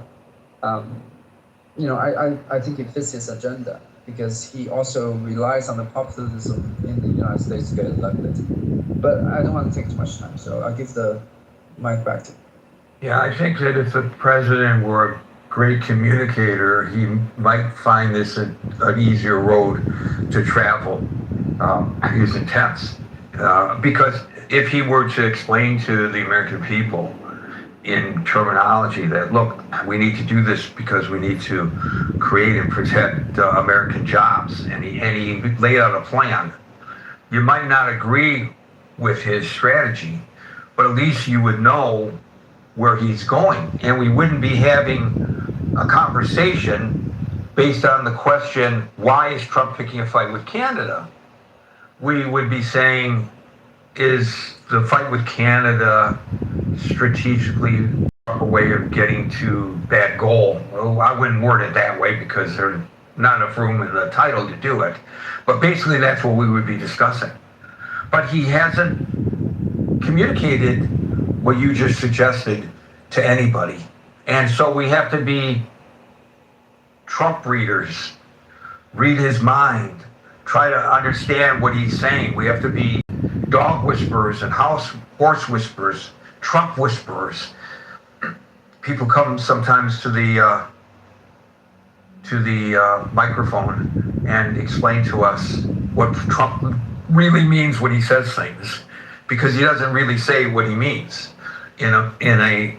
I think it fits his agenda because he also relies on the populism in the United States to get elected. But I don't want to take too much time, so I'll give the mic back to you. Yeah, I think that if the president were a great communicator, he might find this an easier road to travel. He's intense. Because if he were to explain to the American people in terminology that, look, we need to do this because we need to create and protect American jobs, and he laid out a plan, you might not agree with his strategy, but at least you would know where he's going, and we wouldn't be having a conversation based on the question, why is Trump picking a fight with Canada? We would be saying, is the fight with Canada strategically a way of getting to that goal? Well, I wouldn't word it that way because there's not enough room in the title to do it. But basically that's what we would be discussing. But he hasn't communicated what you just suggested to anybody. And so we have to be Trump readers, read his mind, try to understand what he's saying. We have to be dog whisperers and horse whisperers, Trump whisperers. People come sometimes to the microphone and explain to us what Trump really means when he says things, because he doesn't really say what he means in a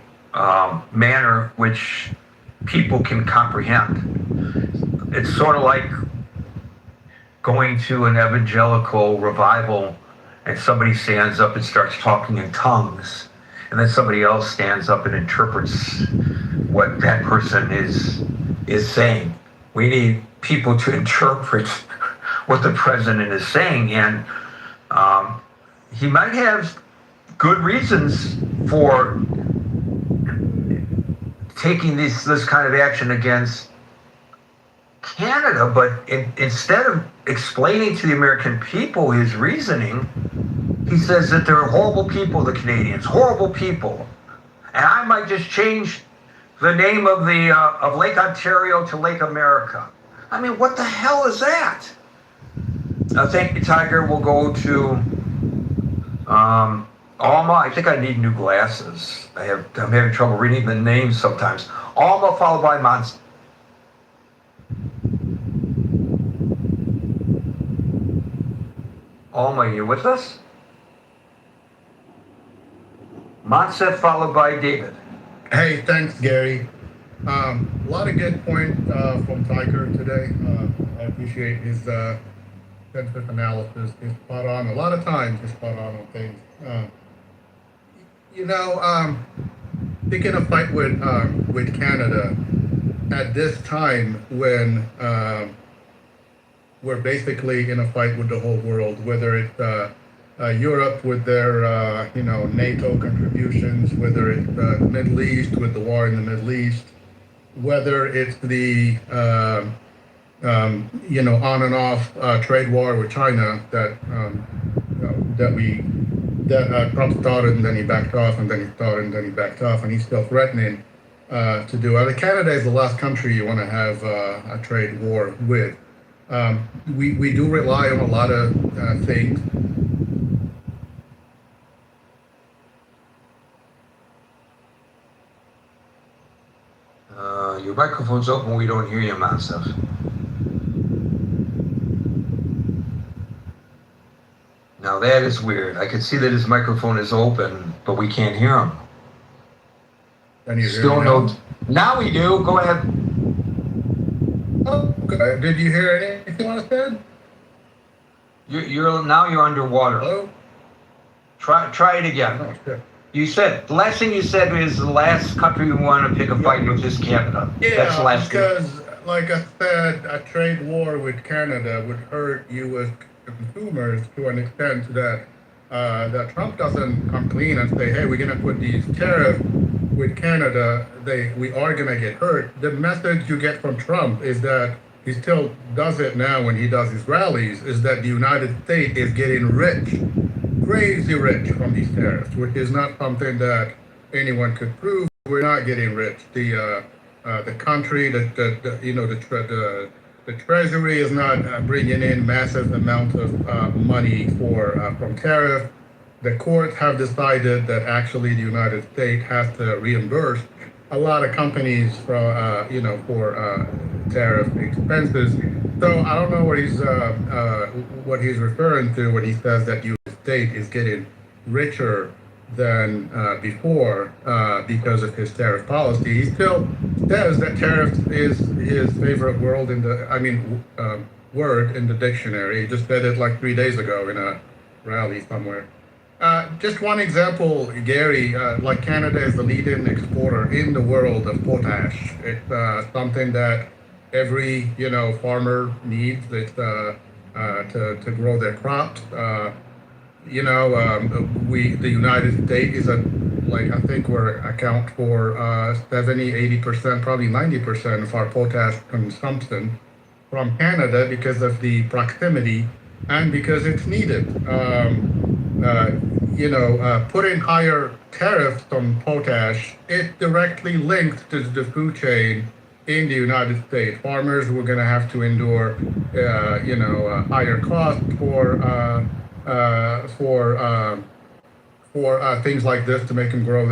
manner which people can comprehend. It's sort of like going to an evangelical revival and somebody stands up and starts talking in tongues, and then somebody else stands up and interprets what that person is saying. We need people to interpret what the president is saying, and he might have good reasons for taking this kind of action against Canada, but instead of explaining to the American people his reasoning, he says that they're horrible people, the Canadians, horrible people. And I might just change the name of Lake Ontario to Lake America. I mean, what the hell is that? Thank you, Tiger. We'll go to Alma. I think I need new glasses. I'm having trouble reading the names sometimes. Alma followed by Mons. Alma, you with us? Monset followed by David. Hey, thanks, Gary. A lot of good points from Tiger today. I appreciate his scientific analysis. He's spot on. A lot of times he's spot on things. Picking a fight with Canada at this time when we're basically in a fight with the whole world, whether it's Europe with their NATO contributions, whether it's the Middle East with the war in the Middle East, whether it's the on and off trade war with China that Trump started and then he backed off and then he started and then he backed off and he's still threatening to do. Canada is the last country you want to have a trade war with. We do rely on a lot of things. Your microphone's open. We don't hear you, Mansef. Now that is weird. I can see that his microphone is open, but we can't hear him. Can you Still hear me no. Now we do. Go ahead. Okay. Did you hear anything I said? You're underwater. Hello? Try it again. Oh, shit. You said the last thing you said is the last country we want to pick a fight with is Canada. Yeah, that's the last because like I said, a trade war with Canada would hurt U.S. consumers to an extent that that Trump doesn't come clean and say, hey, we're going to put these tariffs with Canada. We are going to get hurt. The message you get from Trump is that he still does it now when he does his rallies, is that the United States is getting rich, crazy rich from these tariffs, which is not something that anyone could prove. We're not getting rich. The country, the Treasury is not bringing in massive amounts of money from tariff. The courts have decided that actually the United States has to reimburse a lot of companies for tariff expenses. So I don't know what he's referring to when he says that the United States is getting richer than before because of his tariff policy. He still says that tariffs is his favorite word in the dictionary. He just said it like 3 days ago in a rally somewhere. Just one example, Gary, like Canada is the leading exporter in the world of potash. It's something that every farmer needs to grow their crops. The United States is I think we account for 70, 80%, probably 90% of our potash consumption from Canada because of the proximity and because it's needed. Putting higher tariffs on potash, it directly links to the food chain in the United States. Farmers were going to have to endure, higher costs for things like this to make them grow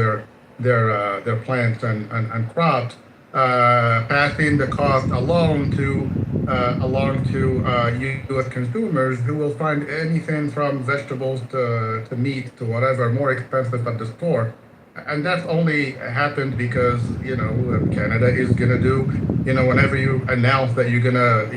their plants and crops, passing the cost along to U.S. consumers who will find anything from vegetables to meat to whatever more expensive at the store. And that's only happened because, Canada is going to do, whenever you announce that you're going to,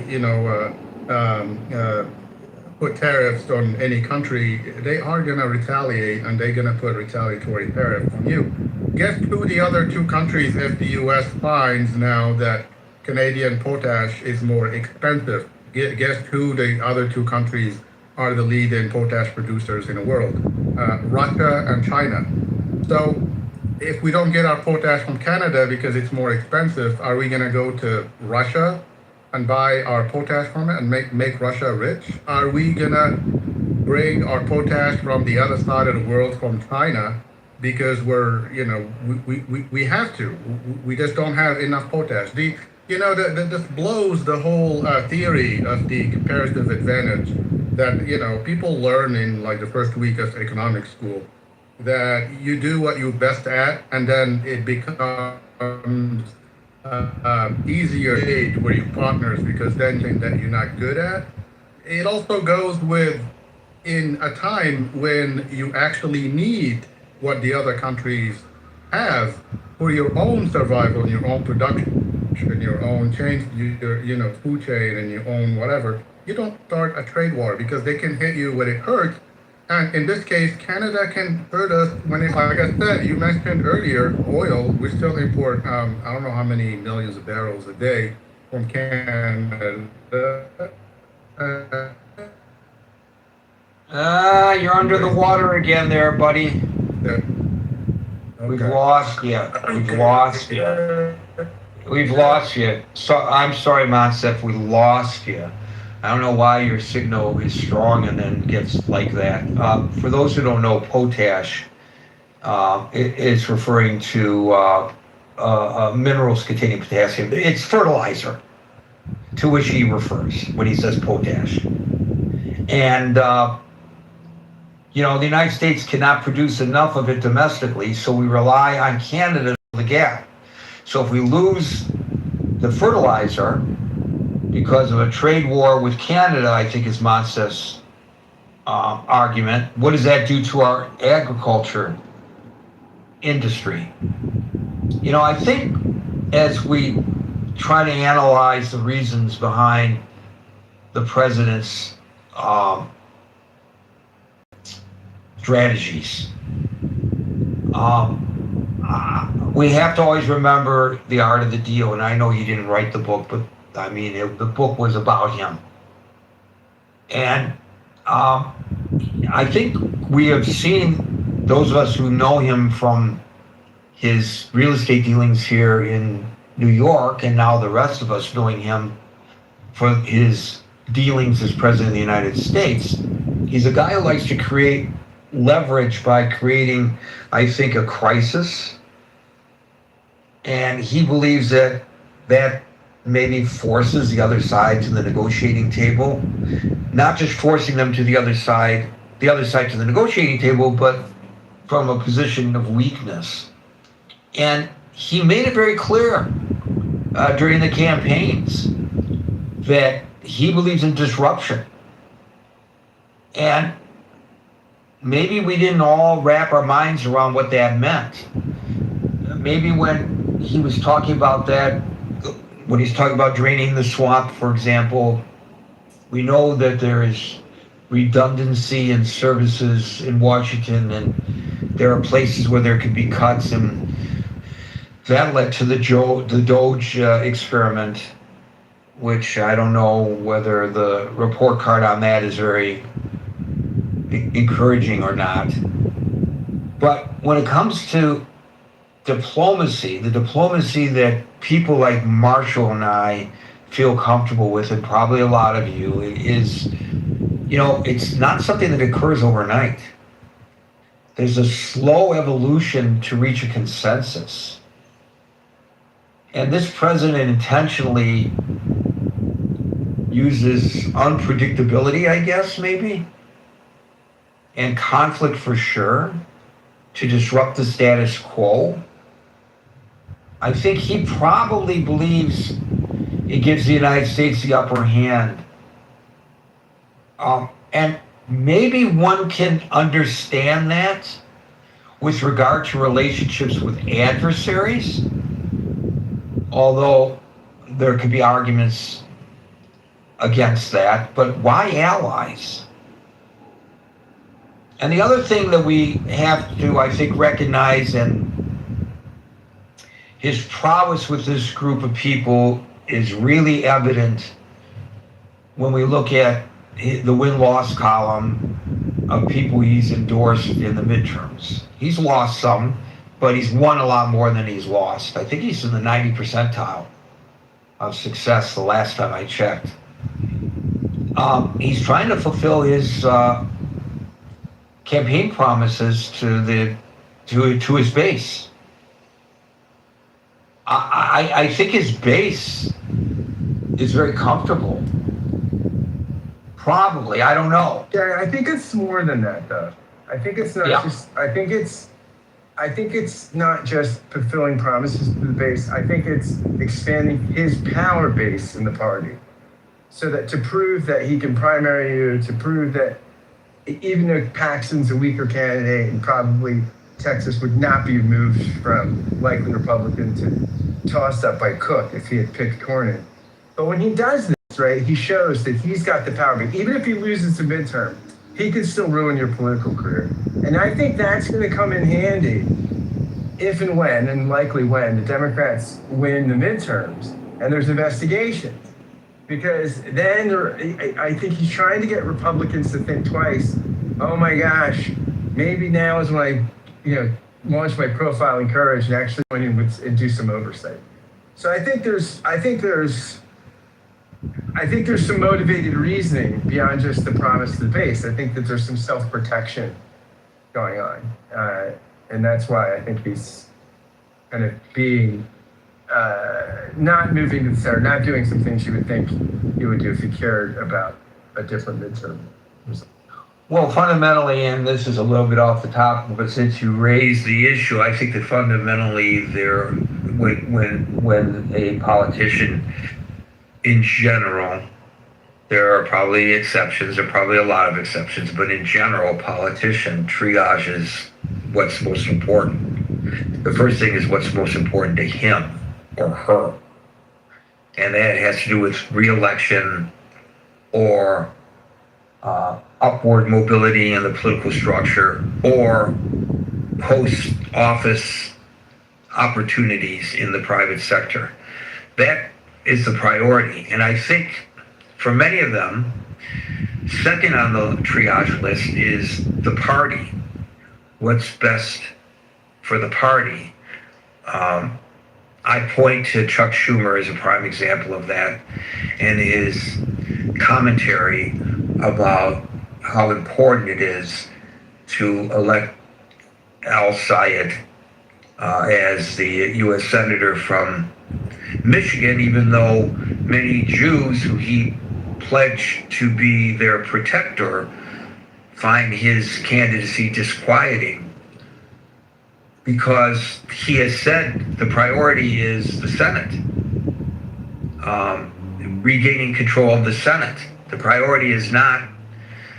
put tariffs on any country, they are going to retaliate and they're going to put retaliatory tariffs on you. Guess who the other two countries, if the U.S. finds now that Canadian potash is more expensive? Guess who the other two countries are the leading potash producers in the world? Russia and China. So if we don't get our potash from Canada because it's more expensive, are we going to go to Russia and buy our potash from it and make Russia rich? Are we going to bring our potash from the other side of the world, from China, because we have to? We just don't have enough potash. This blows the whole theory of the comparative advantage that, people learn in like the first week of economics school, that you do what you're best at and then it becomes easier aid where you partners because then things that you're not good at. It also goes with in a time when you actually need what the other countries have for your own survival and your own production and your own change, your food chain and your own whatever. You don't start a trade war because they can hit you when it hurts And in this case, Canada can hurt us when, like I said, you mentioned earlier, oil. We still import, I don't know how many millions of barrels a day from Canada. You're under the water again there, buddy. We've Okay. lost you. We've lost you. We've lost you. So I'm sorry, Monsef, we lost you. I don't know why your signal is strong and then gets like that. For those who don't know, potash is referring to minerals containing potassium. It's fertilizer to which he refers when he says potash. And, you know, the United States cannot produce enough of it domestically, so we rely on Canada to fill the gap. So if we lose the fertilizer because of a trade war with Canada, I think is Monsef's argument, what does that do to our agriculture industry? You know, I think as we try to analyze the reasons behind the president's strategies, we have to always remember the art of the deal. And I know he didn't write the book, but I mean, the book was about him. And I think we have seen, those of us who know him from his real estate dealings here in New York, and now the rest of us knowing him for his dealings as president of the United States, he's a guy who likes to create leverage by creating, I think, a crisis. And he believes that that maybe forces the other side to the negotiating table, not just forcing them to the other side to the negotiating table, but from a position of weakness. And he made it very clear during the campaigns that he believes in disruption. And maybe we didn't all wrap our minds around what that meant. Maybe when he was talking about that, when he's talking about draining the swamp, for example, we know that there is redundancy in services in Washington, and there are places where there could be cuts, and that led to the Doge experiment, which I don't know whether the report card on that is very encouraging or not. But when it comes to diplomacy, the diplomacy that people like Marshall and I feel comfortable with, and probably a lot of you, is, you know, it's not something that occurs overnight. There's a slow evolution to reach a consensus. And this president intentionally uses unpredictability, I guess, maybe, and conflict for sure, to disrupt the status quo. I think he probably believes it gives the United States the upper hand. And maybe one can understand that with regard to relationships with adversaries, although there could be arguments against that. But why allies? And the other thing that we have to, I think, recognize, and his prowess with this group of people is really evident when we look at the win-loss column of people he's endorsed in the midterms. He's lost some, but he's won a lot more than he's lost. I think he's in the 90 percentile of success the last time I checked. He's trying to fulfill his campaign promises to his base. I think his base is very comfortable. Probably, I don't know. Yeah, I think it's more than that, though. I think it's not just. I think it's not just fulfilling promises to the base. I think it's expanding his power base in the party, so that to prove that he can primary you, to prove that even though Paxton's a weaker candidate and probably Texas would not be moved from likely Republican to tossed up by Cook if he had picked Cornyn. But when he does this, right, he shows that he's got the power. But even if he loses the midterm, he could still ruin your political career. And I think that's going to come in handy if and when, and likely when, the Democrats win the midterms and there's investigations. Because then I think he's trying to get Republicans to think twice. Oh my gosh, maybe now is when I, launch my profiling courage and actually go in and do some oversight. So I think there's some motivated reasoning beyond just the promise to the base. I think that there's some self-protection going on, and that's why I think he's kind of being not moving to the center, not doing some things you would think he would do if he cared about a different midterm result. Well, fundamentally, and this is a little bit off the topic, but since you raised the issue, I think that fundamentally when a politician in general, there are probably exceptions, there are probably a lot of exceptions, but in general, a politician triages what's most important. The first thing is what's most important to him or her. And that has to do with re-election or upward mobility in the political structure or post-office opportunities in the private sector. That is the priority. And I think for many of them, second on the triage list is the party. What's best for the party? I point to Chuck Schumer as a prime example of that and his commentary about how important it is to elect Al Sayed as the U.S. Senator from Michigan, even though many Jews who he pledged to be their protector find his candidacy disquieting, because he has said the priority is the Senate, regaining control of the Senate. The priority is not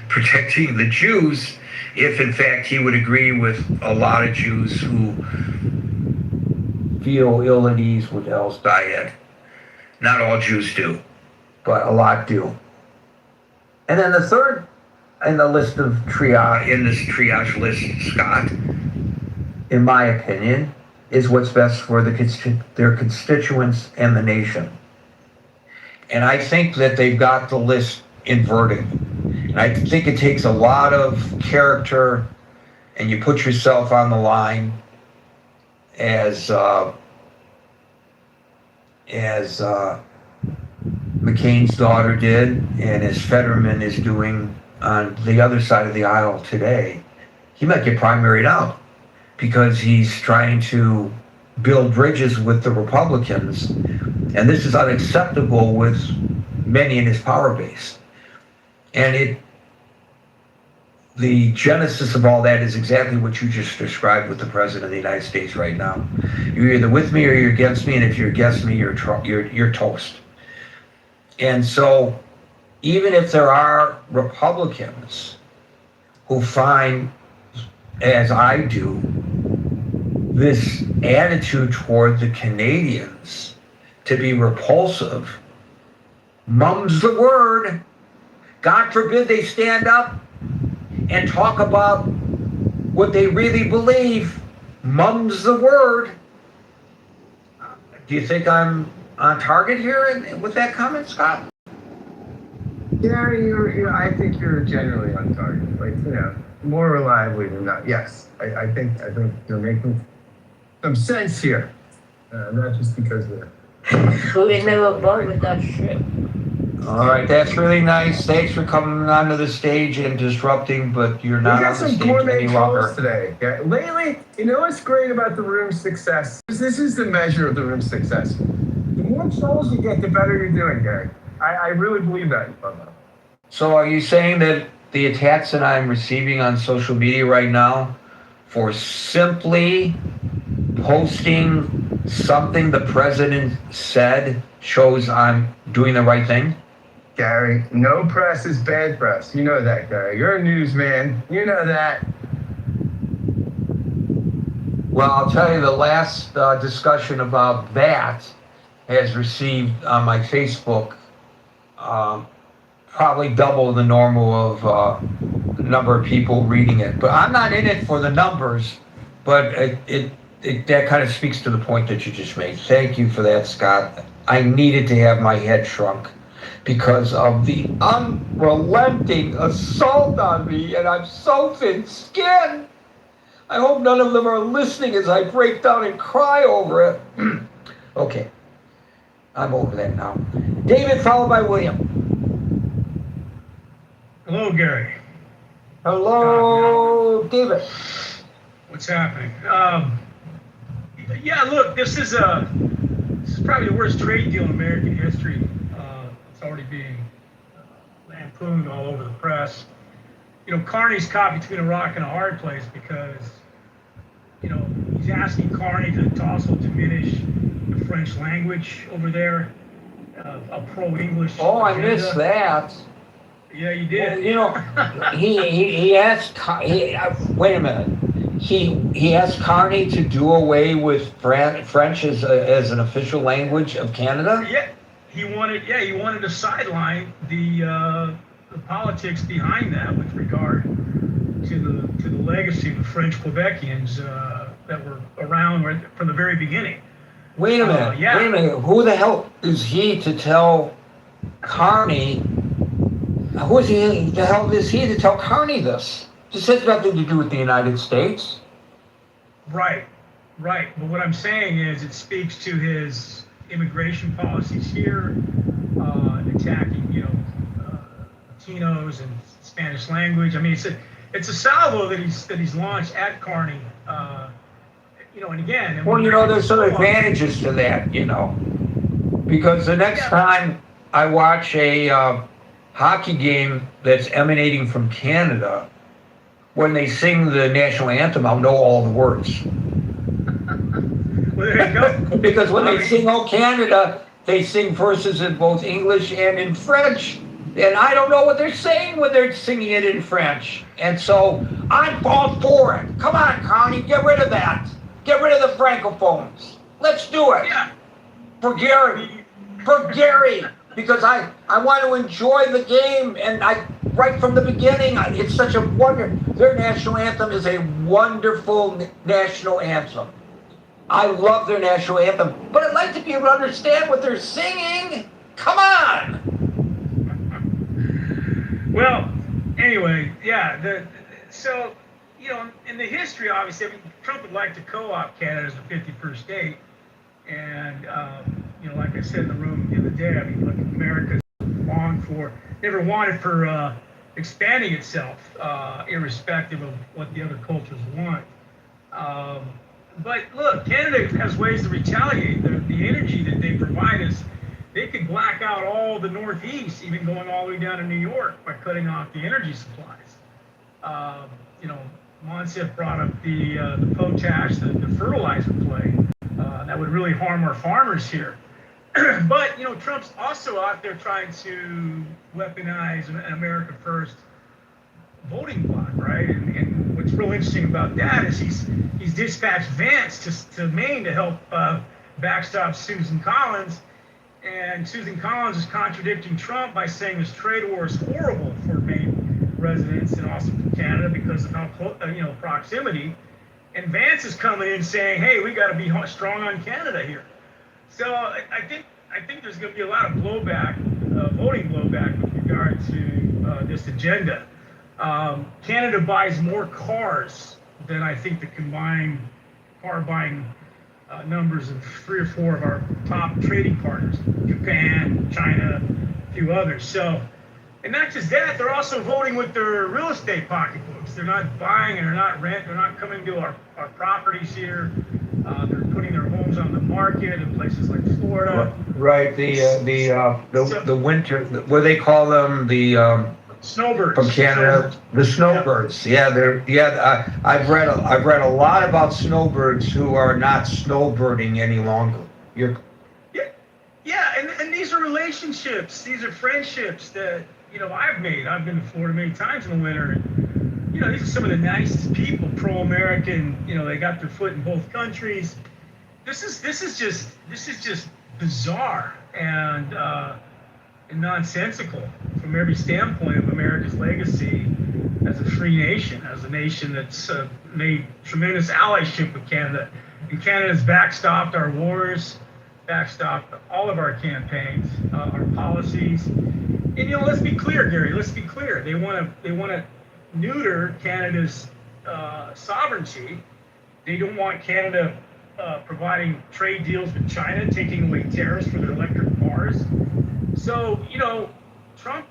protecting the Jews, if in fact he would agree with a lot of Jews who feel ill at ease with El Sayed. Not all Jews do, but a lot do. And then the third in the list of this triage list, Scott, in my opinion, is what's best for their constituents and the nation. And I think that they've got the list inverted. And I think it takes a lot of character, and you put yourself on the line as McCain's daughter did, and as Fetterman is doing on the other side of the aisle today. He might get primaried out because he's trying to build bridges with the Republicans, and this is unacceptable with many in his power base. And the genesis of all that is exactly what you just described with the President of the United States right now. You're either with me or you're against me, and if you're against me, you're toast. And so, even if there are Republicans who find, as I do, this attitude toward the Canadians to be repulsive, mum's the word. God forbid they stand up and talk about what they really believe. Mum's the word. Do you think I'm on target here with that comment, Scott? Gary, I think you're generally on target. More reliably than not. Yes, I think you're making some sense here. Not just because they're. We never vote with that shit. All right, that's really nice. Thanks for coming onto the stage and disrupting, but you're not on the stage any longer. Today. Okay? Lately, what's great about the room's success? This is the measure of the room's success. The more trolls you get, the better you're doing, Gary. I really believe that. So are you saying that the attacks that I'm receiving on social media right now for simply posting something the president said shows I'm doing the right thing? Gary, no press is bad press. You know that, Gary. You're a newsman. You know that. Well, I'll tell you, the last discussion about that has received on my Facebook probably double the normal of number of people reading it. But I'm not in it for the numbers, but it that kind of speaks to the point that you just made. Thank you for that, Scott. I needed to have my head shrunk because of the unrelenting assault on me, and I'm so thin-skinned. I hope none of them are listening as I break down and cry over it. Okay, I'm over that now. David, followed by William. Hello, Gary. Hello, David. What's happening? Yeah, look, this is probably the worst trade deal in American history. It's already being lampooned all over the press. You know, Carney's caught between a rock and a hard place because, you know, he's asking Carney to also diminish the French language over there, a pro-English. Oh, I agenda. missed that. Yeah, you did. You know, he asked. Wait a minute. He asked Carney to do away with French as an official language of Canada. Yeah, he wanted to sideline the politics behind that with regard to the legacy of the French Quebecians that were around from the very beginning. Wait a minute. Yeah. Wait a minute. Who the hell is he to tell Carney? Who is he? The hell is he to tell Carney this? This has nothing to do with the United States. Right. But what I'm saying is it speaks to his immigration policies here, attacking, Latinos and Spanish language. I mean, it's a salvo that he's launched at Carney. And again. Well, there's some advantages to that, because the next time I watch a hockey game that's emanating from Canada, when they sing the national anthem, I'll know all the words. Well, there you go. Because when they sing "Oh Canada," they sing verses in both English and in French, and I don't know what they're saying when they're singing it in French. And so I'm all for it. Come on, Carney, get rid of that. Get rid of the francophones. Let's do it. Yeah. For Gary. Because I want to enjoy the game, and right from the beginning, it's such a wonder. Their national anthem is a wonderful national anthem. I love their national anthem, but I'd like to be able to understand what they're singing. Come on. Well, anyway, yeah. So, in the history, obviously, Trump would like to co-opt Canada as the 51st state. And, like I said in the room the other day, look, America's never wanted for expanding itself, irrespective of what the other cultures want. But look, Canada has ways to retaliate. The energy that they provide us, they could black out all the Northeast, even going all the way down to New York by cutting off the energy supplies. Monsif brought up the potash, the fertilizer play. That would really harm our farmers here. But, Trump's also out there trying to weaponize an America First voting bloc, right? And what's real interesting about that is he's dispatched Vance to Maine to help backstop Susan Collins. And Susan Collins is contradicting Trump by saying this trade war is horrible for Maine residents and also for Canada because of how proximity. And Vance is coming in saying, "Hey, we got to be strong on Canada here." So I think there's going to be a lot of blowback, voting blowback with regard to this agenda. Canada buys more cars than I think the combined car buying numbers of 3 or 4 of our top trading partners: Japan, China, a few others. So. And not just that, they're also voting with their real estate pocketbooks. They're not buying and they're not rent. They're not coming to our properties here. They're putting their homes on the market in places like Florida. Right. The winter, what do they call them? The snowbirds from Canada. The snowbirds. Yeah. I've read a lot about snowbirds who are not snowbirding any longer. Yeah, and these are relationships. These are friendships that. I've made. I've been to Florida many times in the winter. And, these are some of the nicest people, pro-American. They got their foot in both countries. This is just bizarre. And and nonsensical from every standpoint of America's legacy as a free nation, as a nation that's made tremendous allyship with Canada. And Canada's backstopped our wars, backstopped all of our campaigns, our policies. And let's be clear, Gary. Let's be clear. They want to neuter Canada's sovereignty. They don't want Canada providing trade deals with China, taking away tariffs for their electric cars. So Trump.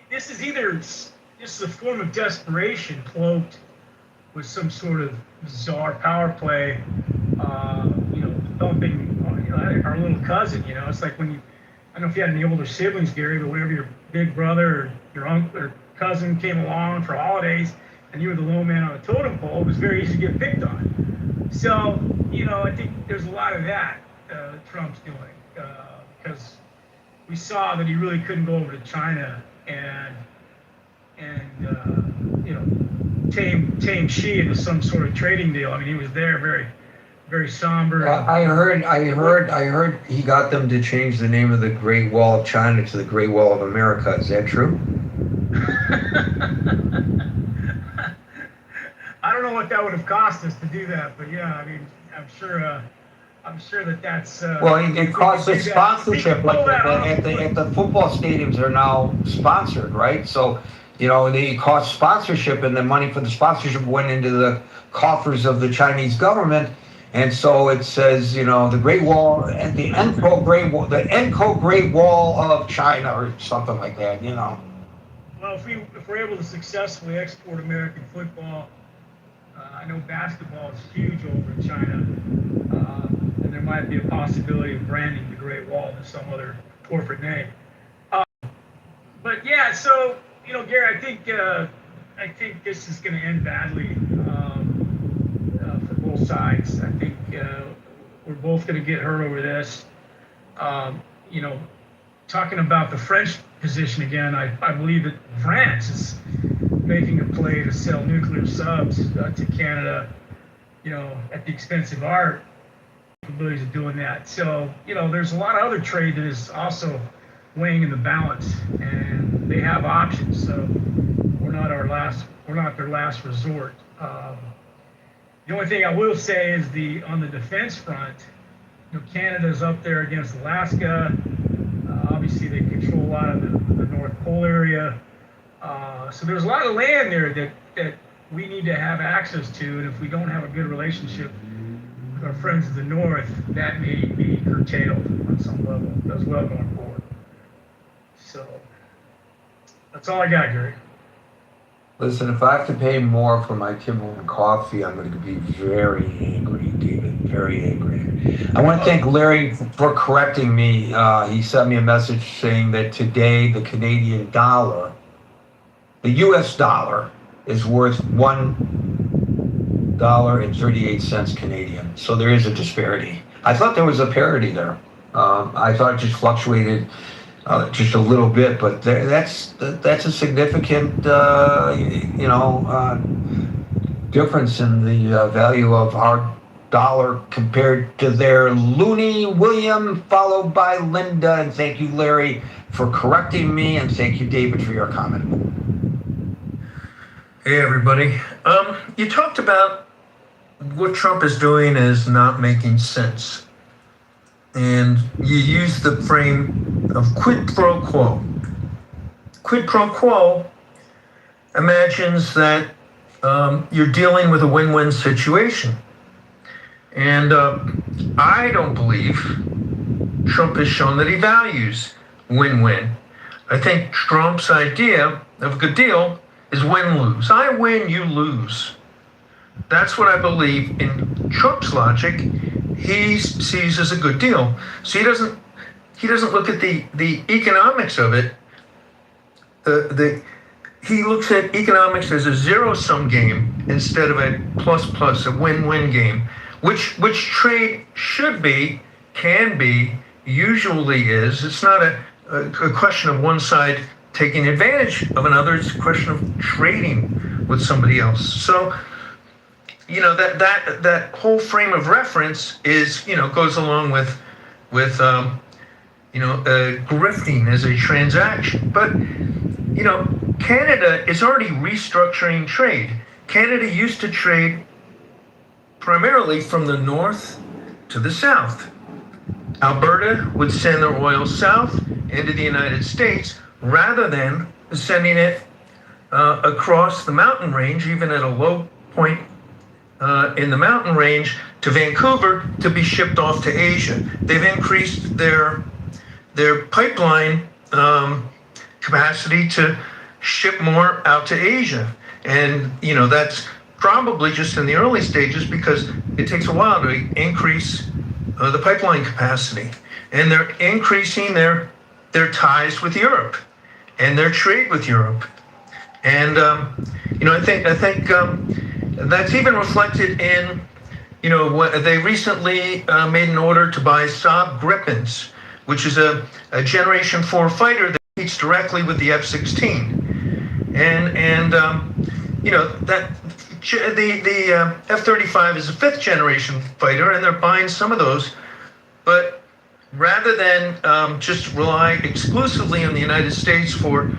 This is a form of desperation cloaked with some sort of bizarre power play. Thumping our little cousin. It's like when I don't know if you had any older siblings, Gary, but whenever your big brother or your uncle or cousin came along for holidays and you were the low man on the totem pole, it was very easy to get picked on. So, I think there's a lot of that Trump's doing because we saw that he really couldn't go over to China and tame Xi into some sort of trading deal. I mean, he was there very, very somber. I heard he got them to change the name of the Great Wall of China to the Great Wall of America. Is that true? I don't know what that would have cost us to do that, but yeah, I mean, I'm sure that's. Well, it costs us sponsorship, like at the football stadiums are now sponsored, right? So, they cost sponsorship, and the money for the sponsorship went into the coffers of the Chinese government. And so it says, the Great Wall, and the Enco Great Wall of China, or something like that, Well, if we're able to successfully export American football, I know basketball is huge over in China, and there might be a possibility of branding the Great Wall with some other corporate name. But yeah, so Gary, I think this is going to end badly for both sides. I think we're both going to get hurt over this. Talking about the French position again, I believe that France is making a play to sell nuclear subs to Canada, at the expense of our capabilities of doing that. So, there's a lot of other trade that is also weighing in the balance, and they have options. So we're not their last resort. The only thing I will say is on the defense front, Canada's up there against Alaska. Obviously, they control a lot of the North Pole area. So there's a lot of land there that we need to have access to, and if we don't have a good relationship with our friends of the North, that may be curtailed on some level as well going forward. So that's all I got, Gary. Listen, if I have to pay more for my Timberland coffee, I'm going to be very angry, David. Very angry. I want to thank Larry for correcting me. He sent me a message saying that today the Canadian dollar, the U.S. dollar, is worth $1.38 Canadian. So there is a disparity. I thought there was a parity there. I thought it just fluctuated just a little bit, but that's a significant difference in the value of our dollar compared to their loonie. William, followed by Linda, and thank you, Larry, for correcting me, and thank you, David, for your comment. Hey everybody. You talked about what Trump is doing is not making sense. And you use the frame of quid pro quo. Quid pro quo imagines that you're dealing with a win-win situation. And I don't believe Trump has shown that he values win-win. I think Trump's idea of a good deal is win-lose. I win, you lose. That's what I believe in Trump's logic. He sees as a good deal. So he doesn't look at the economics of it. He looks at economics as a zero-sum game instead of a plus, a win-win game, which trade should be, can be, usually is. It's not a question of one side taking advantage of another. It's a question of trading with somebody else. So, that whole frame of reference is, goes along with grifting as a transaction. But, Canada is already restructuring trade. Canada used to trade primarily from the north to the south. Alberta would send their oil south into the United States rather than sending it across the mountain range, even at a low point in the mountain range, to Vancouver to be shipped off to Asia. They've increased their pipeline capacity to ship more out to Asia. And, that's probably just in the early stages because it takes a while to increase the pipeline capacity. And they're increasing their ties with Europe and their trade with Europe. And, I think that's even reflected in, what they recently made an order to buy Saab Gripens, which is a Generation 4 fighter that competes directly with the F-16. And that the F-35 is a 5th generation fighter, and they're buying some of those. But rather than just rely exclusively on the United States for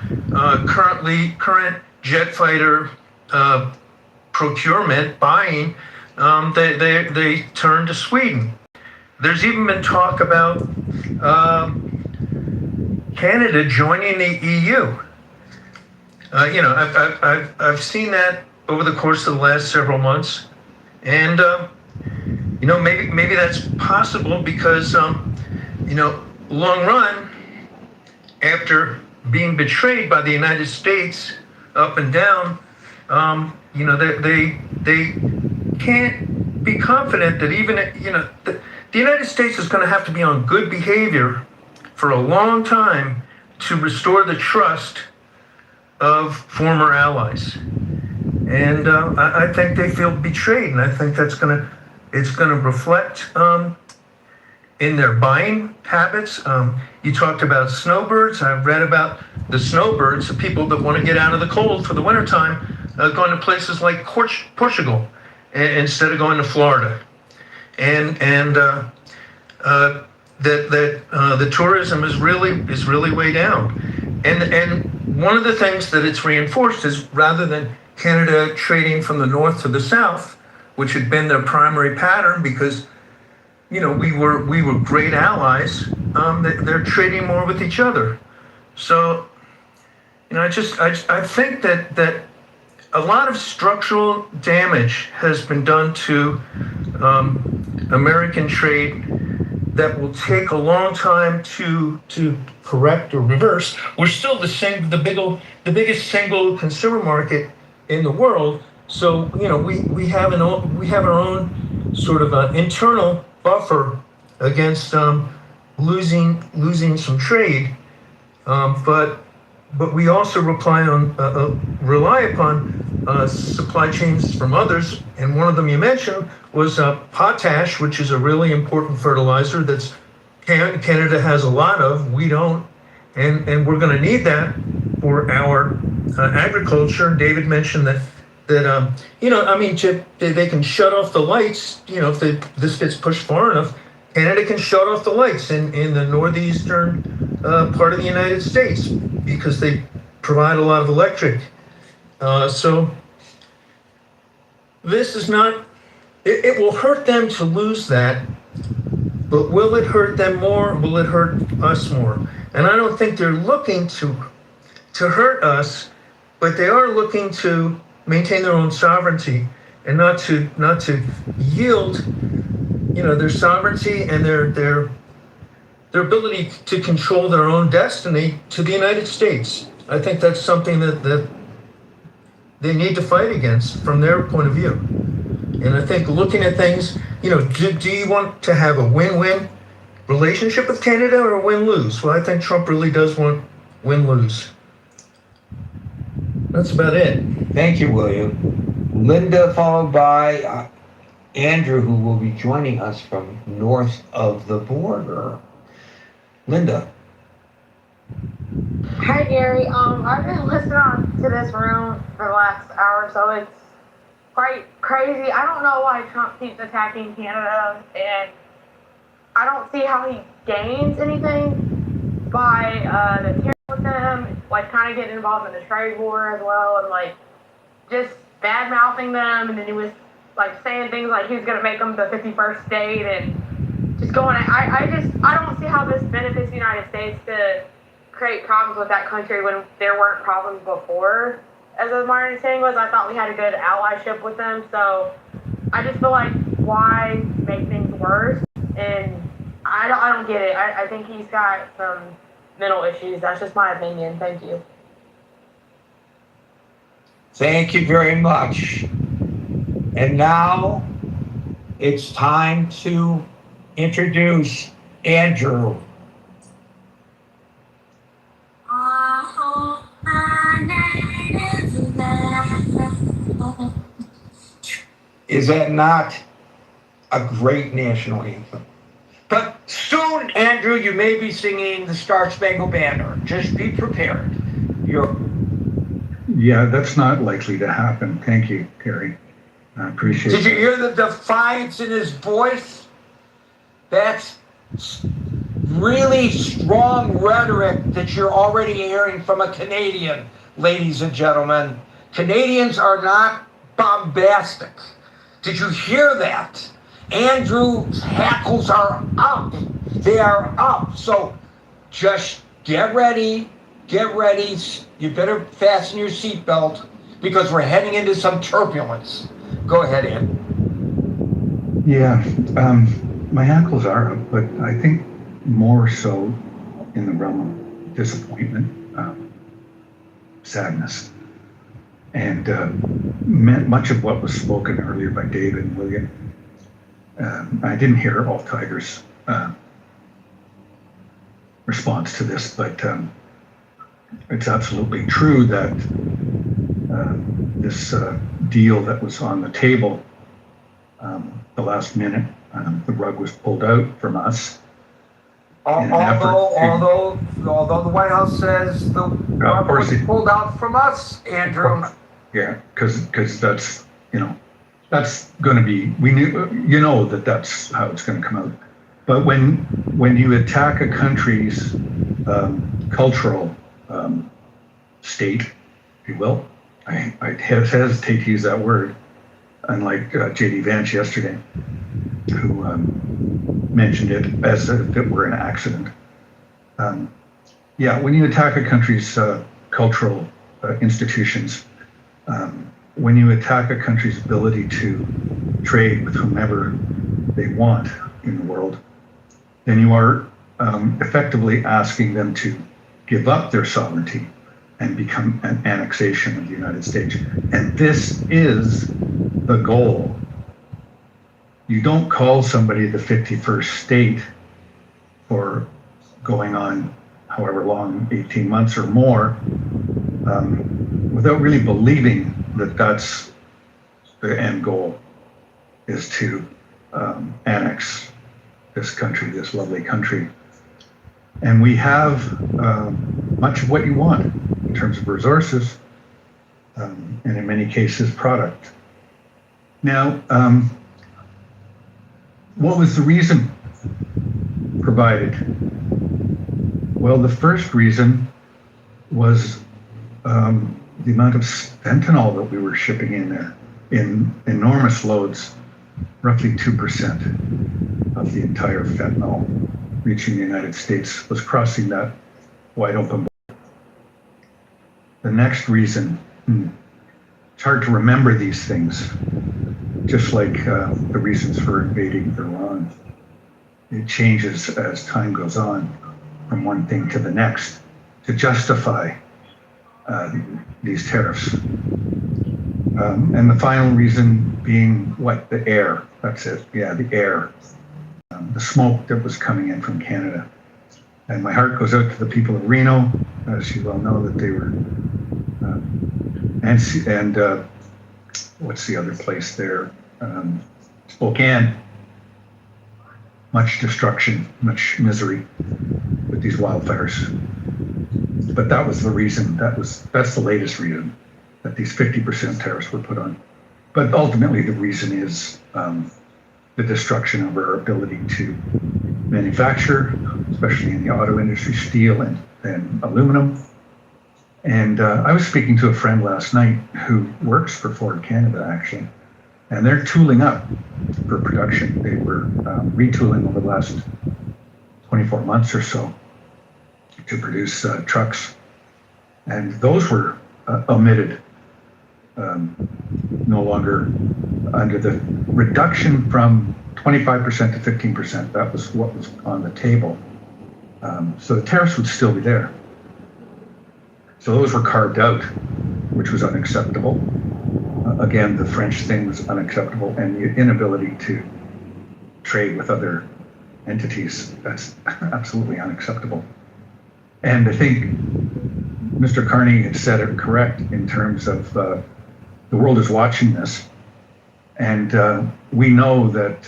current jet fighter procurement, buying, they turn to Sweden. There's even been talk about Canada joining the EU. I've seen that over the course of the last several months, and maybe that's possible because long run, after being betrayed by the United States up and down, they can't be confident that even the United States is going to have to be on good behavior for a long time to restore the trust of former allies. And I think they feel betrayed, and I think it's going to reflect in their buying habits. You talked about snowbirds. I've read about the snowbirds, the people that want to get out of the cold for the wintertime, going to places like Portugal instead of going to Florida. And the tourism is really way down. And one of the things that it's reinforced is rather than Canada trading from the north to the south, which had been their primary pattern because we were great allies, they're trading more with each other. So I think that a lot of structural damage has been done to American trade that will take a long time to correct or reverse. We're still the biggest single consumer market in the world. So we have our own sort of internal buffer against losing some trade, but we also rely upon supply chains from others, and one of them you mentioned was potash, which is a really important fertilizer that's Canada has a lot of, we don't, and we're going to need that for our agriculture. David mentioned that they can shut off the lights, if this gets pushed far enough. Canada can shut off the lights in the northeastern part of the United States because they provide a lot of electric. So this is not, it will hurt them to lose that, but will it hurt them more? Will it hurt us more? And I don't think they're looking to hurt us, but they are looking to maintain their own sovereignty and not to yield, their sovereignty and their ability to control their own destiny to the United States. I think that's something that they need to fight against from their point of view. And I think looking at things, do you want to have a win-win relationship with Canada or win-lose? Well, I think Trump really does want win-lose. That's about it. Thank you, William. Linda, followed by Andrew, who will be joining us from north of the border. Linda. Hi, Gary. I've been listening to this room for the last hour, so it's quite crazy. I don't know why Trump keeps attacking Canada, and I don't see how he gains anything. by the tariff with them, like kind of getting involved in the trade war as well, and like just bad mouthing them, and then he was like saying things like he was gonna make them the 51st state, and just going. I don't see how this benefits the United States to create problems with that country when there weren't problems before. As my understanding was, I thought we had a good allyship with them, so I just feel like why make things worse? And I don't get it. I think he's got some mental issues. That's just my opinion. Thank you. Thank you very much. And now it's time to introduce Andrew. Is that not a great national anthem? But soon, Andrew, you may be singing the Star Spangled Banner. Just be prepared. Yeah, that's not likely to happen. Thank you, Kerry. I appreciate it. Did you hear the defiance in his voice? That's really strong rhetoric that you're already hearing from a Canadian, ladies and gentlemen. Canadians are not bombastic. Did you hear that? Andrew's hackles are up. They are up. So just get ready. Get ready. You better fasten your seatbelt because we're heading into some turbulence. Go ahead, Andrew. Yeah, my hackles are up, but I think more so in the realm of disappointment, sadness, and much of what was spoken earlier by David and William. I didn't hear All Tiger's response to this, but it's absolutely true that this deal that was on the table, the last minute, the rug was pulled out from us. Although the White House says the rug was pulled out from us, Andrew. Yeah, because that's, that's going to be, we knew, that's how it's going to come out. But when you attack a country's cultural state, if you will, I hesitate to use that word, unlike J.D. Vance yesterday, who mentioned it as if it were an accident. When you attack a country's cultural institutions, when you attack a country's ability to trade with whomever they want in the world, then you are effectively asking them to give up their sovereignty and become an annexation of the United States. And this is the goal. You don't call somebody the 51st state for going on however long, 18 months or more, without really believing that that's the end goal, is to annex this country, this lovely country. And we have much of what you want in terms of resources, and in many cases, product. Now, what was the reason provided? Well, the first reason was the amount of fentanyl that we were shipping in there in enormous loads, roughly 2% of the entire fentanyl reaching the United States was crossing that wide open border. The next reason, it's hard to remember these things, just like the reasons for invading Iran. It changes as time goes on from one thing to the next to justify these tariffs. And the final reason being what? The air. That's it. Yeah, the air. The smoke that was coming in from Canada. And my heart goes out to the people of Reno, as you well know, that they were, and what's the other place there? Spokane. Much destruction, much misery with these wildfires. But that was the reason, that's the latest reason that these 50% tariffs were put on. But ultimately the reason is the destruction of our ability to manufacture, especially in the auto industry, steel and aluminum. And I was speaking to a friend last night who works for Ford Canada, actually, and they're tooling up for production. They were retooling over the last 24 months or so to produce trucks, and those were omitted, no longer under the reduction from 25% to 15%. That was what was on the table. So the tariffs would still be there. So those were carved out, which was unacceptable. Again, the French thing was unacceptable, and the inability to trade with other entities, that's absolutely unacceptable. And I think Mr. Carney had said it correct in terms of the world is watching this. And we know that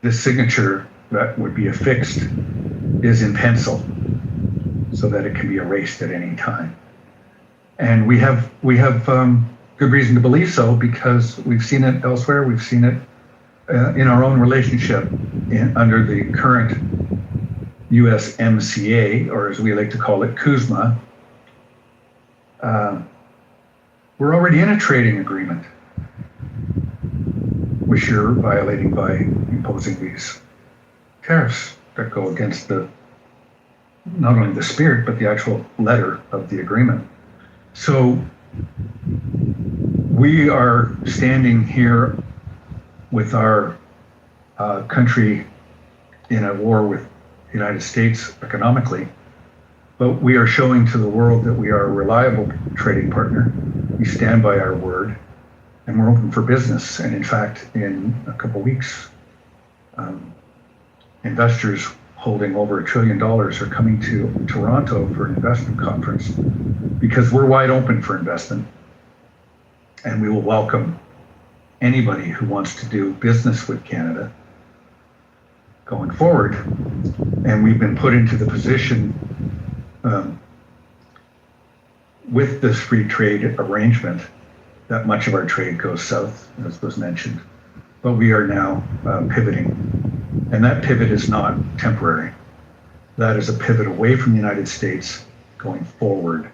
this signature that would be affixed is in pencil so that it can be erased at any time. And we have good reason to believe so, because we've seen it elsewhere. We've seen it in our own relationship under the current USMCA, or as we like to call it, CUSMA. We're already in a trading agreement, which you're violating by imposing these tariffs that go against not only the spirit, but the actual letter of the agreement. So we are standing here with our country in a war with the United States economically, but we are showing to the world that we are a reliable trading partner. We stand by our word, and we're open for business. And in fact, in a couple of weeks, investors holding over $1 trillion are coming to Toronto for an investment conference, because we're wide open for investment, and we will welcome anybody who wants to do business with Canada going forward. And we've been put into the position with this free trade arrangement that much of our trade goes south, as was mentioned. But we are now pivoting. And that pivot is not temporary. That is a pivot away from the United States going forward,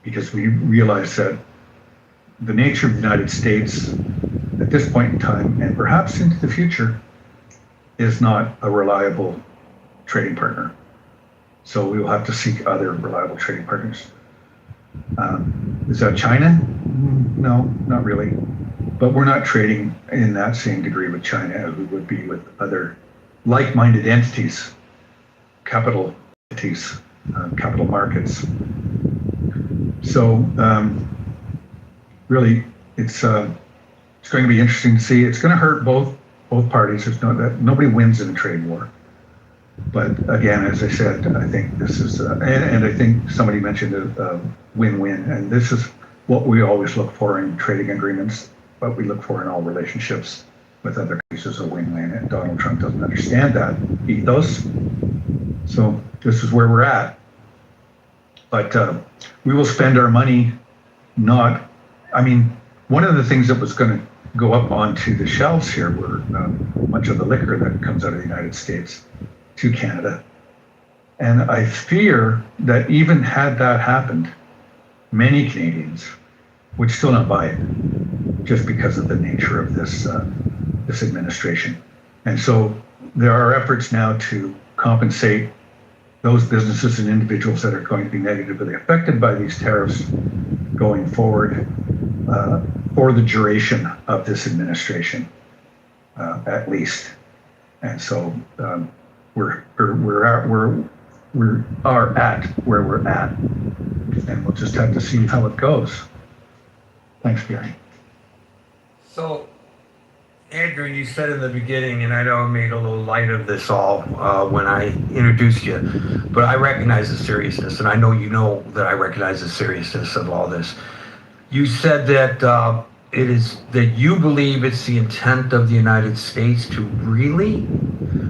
because we realize that the nature of the United States at this point in time, and perhaps into the future, is not a reliable trading partner. So we will have to seek other reliable trading partners. Is that China? No, not really. But we're not trading in that same degree with China as we would be with other like-minded entities, capital entities, capital markets. So really, it's going to be interesting to see. It's going to hurt both parties. There's nobody wins in a trade war. But again, as I said, I think this is, and I think somebody mentioned a win-win, and this is what we always look for in trading agreements, what we look for in all relationships with other countries is a win-win, and Donald Trump doesn't understand that ethos. So this is where we're at. But we will spend our money one of the things that was going to go up onto the shelves here were much of the liquor that comes out of the United States to Canada. And I fear that even had that happened, many Canadians would still not buy it, just because of the nature of this administration. And so there are efforts now to compensate those businesses and individuals that are going to be negatively affected by these tariffs going forward for the duration of this administration, at least. And so we are at where we're at, and we'll just have to see how it goes. Thanks, Gary. So, Andrew, you said in the beginning, and I know I made a little light of this all when I introduced you, but I recognize the seriousness, and I know you know that I recognize the seriousness of all this. You said that it is that you believe it's the intent of the United States to really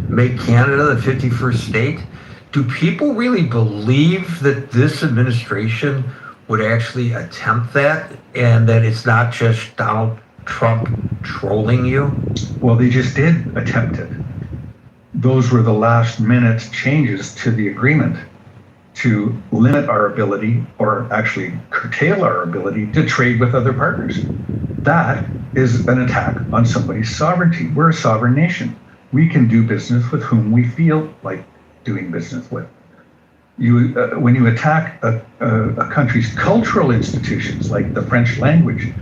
make Canada the 51st state. Do people really believe that this administration would actually attempt that, and that it's not just Donald Trump trolling you? Well, they just did attempt it. Those were the last minute changes to the agreement to limit our ability, or actually curtail our ability, to trade with other partners. That is an attack on somebody's sovereignty. We're a sovereign nation. We can do business with whom we feel like doing business with. When you attack a country's cultural institutions, like the French language,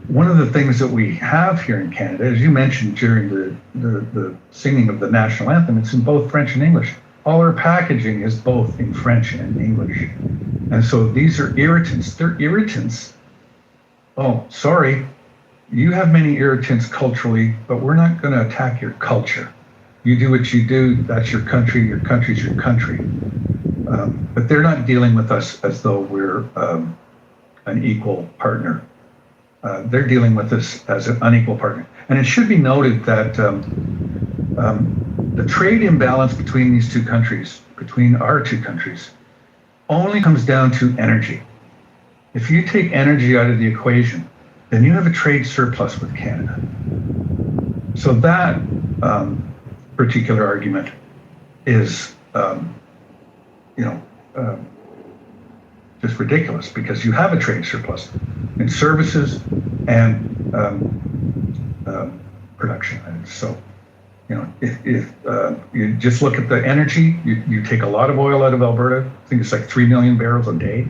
one of the things that we have here in Canada, as you mentioned during the singing of the national anthem, it's in both French and English. All our packaging is both in French and English. And so these are irritants. They're irritants. Oh, sorry. You have many irritants culturally, but we're not going to attack your culture. You do what you do. That's your country. Your country's your country. But they're not dealing with us as though we're an equal partner. They're dealing with us as an unequal partner. And it should be noted that the trade imbalance between these two countries, between our two countries, only comes down to energy. If you take energy out of the equation, then you have a trade surplus with Canada. So that particular argument is, just ridiculous, because you have a trade surplus in services and production items. So, if you just look at the energy, you take a lot of oil out of Alberta. I think it's like 3 million barrels a day.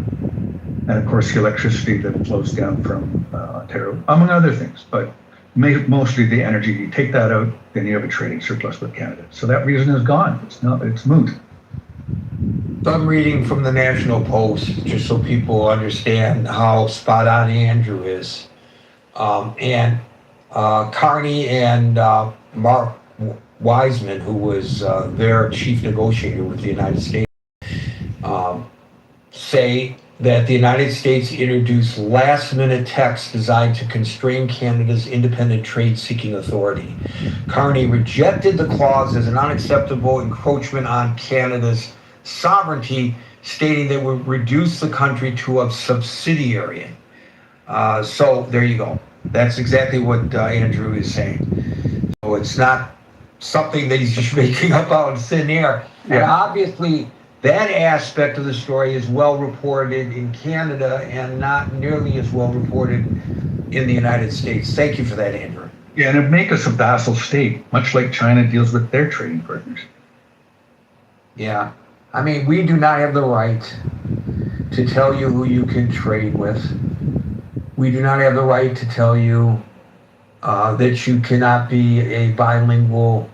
And of course, the electricity that flows down from Ontario, among other things. But mostly the energy, you take that out, then you have a trading surplus with Canada. So that reason is gone. It's moot. So I'm reading from the National Post, just so people understand how spot on Andrew is. And Carney and Mark Wiseman, who was their chief negotiator with the United States, say that the United States introduced last-minute text designed to constrain Canada's independent trade-seeking authority. Carney rejected the clause as an unacceptable encroachment on Canada's sovereignty, stating that would reduce the country to a subsidiary. So there you go. That's exactly what Andrew is saying. So it's not something that he's just making up out of thin air. Yeah. And obviously, that aspect of the story is well reported in Canada and not nearly as well reported in the United States. Thank you for that, Andrew. Yeah, and it'd make us a vassal state, much like China deals with their trading partners. Yeah. I mean, we do not have the right to tell you who you can trade with. We do not have the right to tell you that you cannot be a bilingual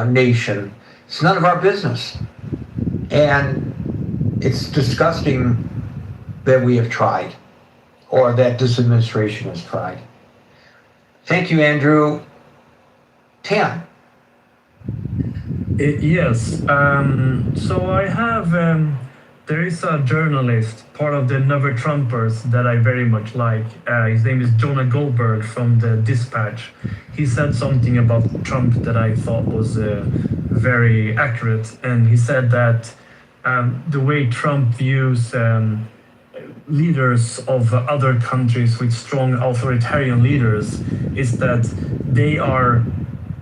nation. It's none of our business. And it's disgusting that we have tried, or that this administration has tried. Thank you, Andrew. Tam. Yes. So I have, there is a journalist, part of the Never Trumpers, that I very much like. His name is Jonah Goldberg from the Dispatch. He said something about Trump that I thought was very accurate. And he said that the way Trump views leaders of other countries with strong authoritarian leaders is that they are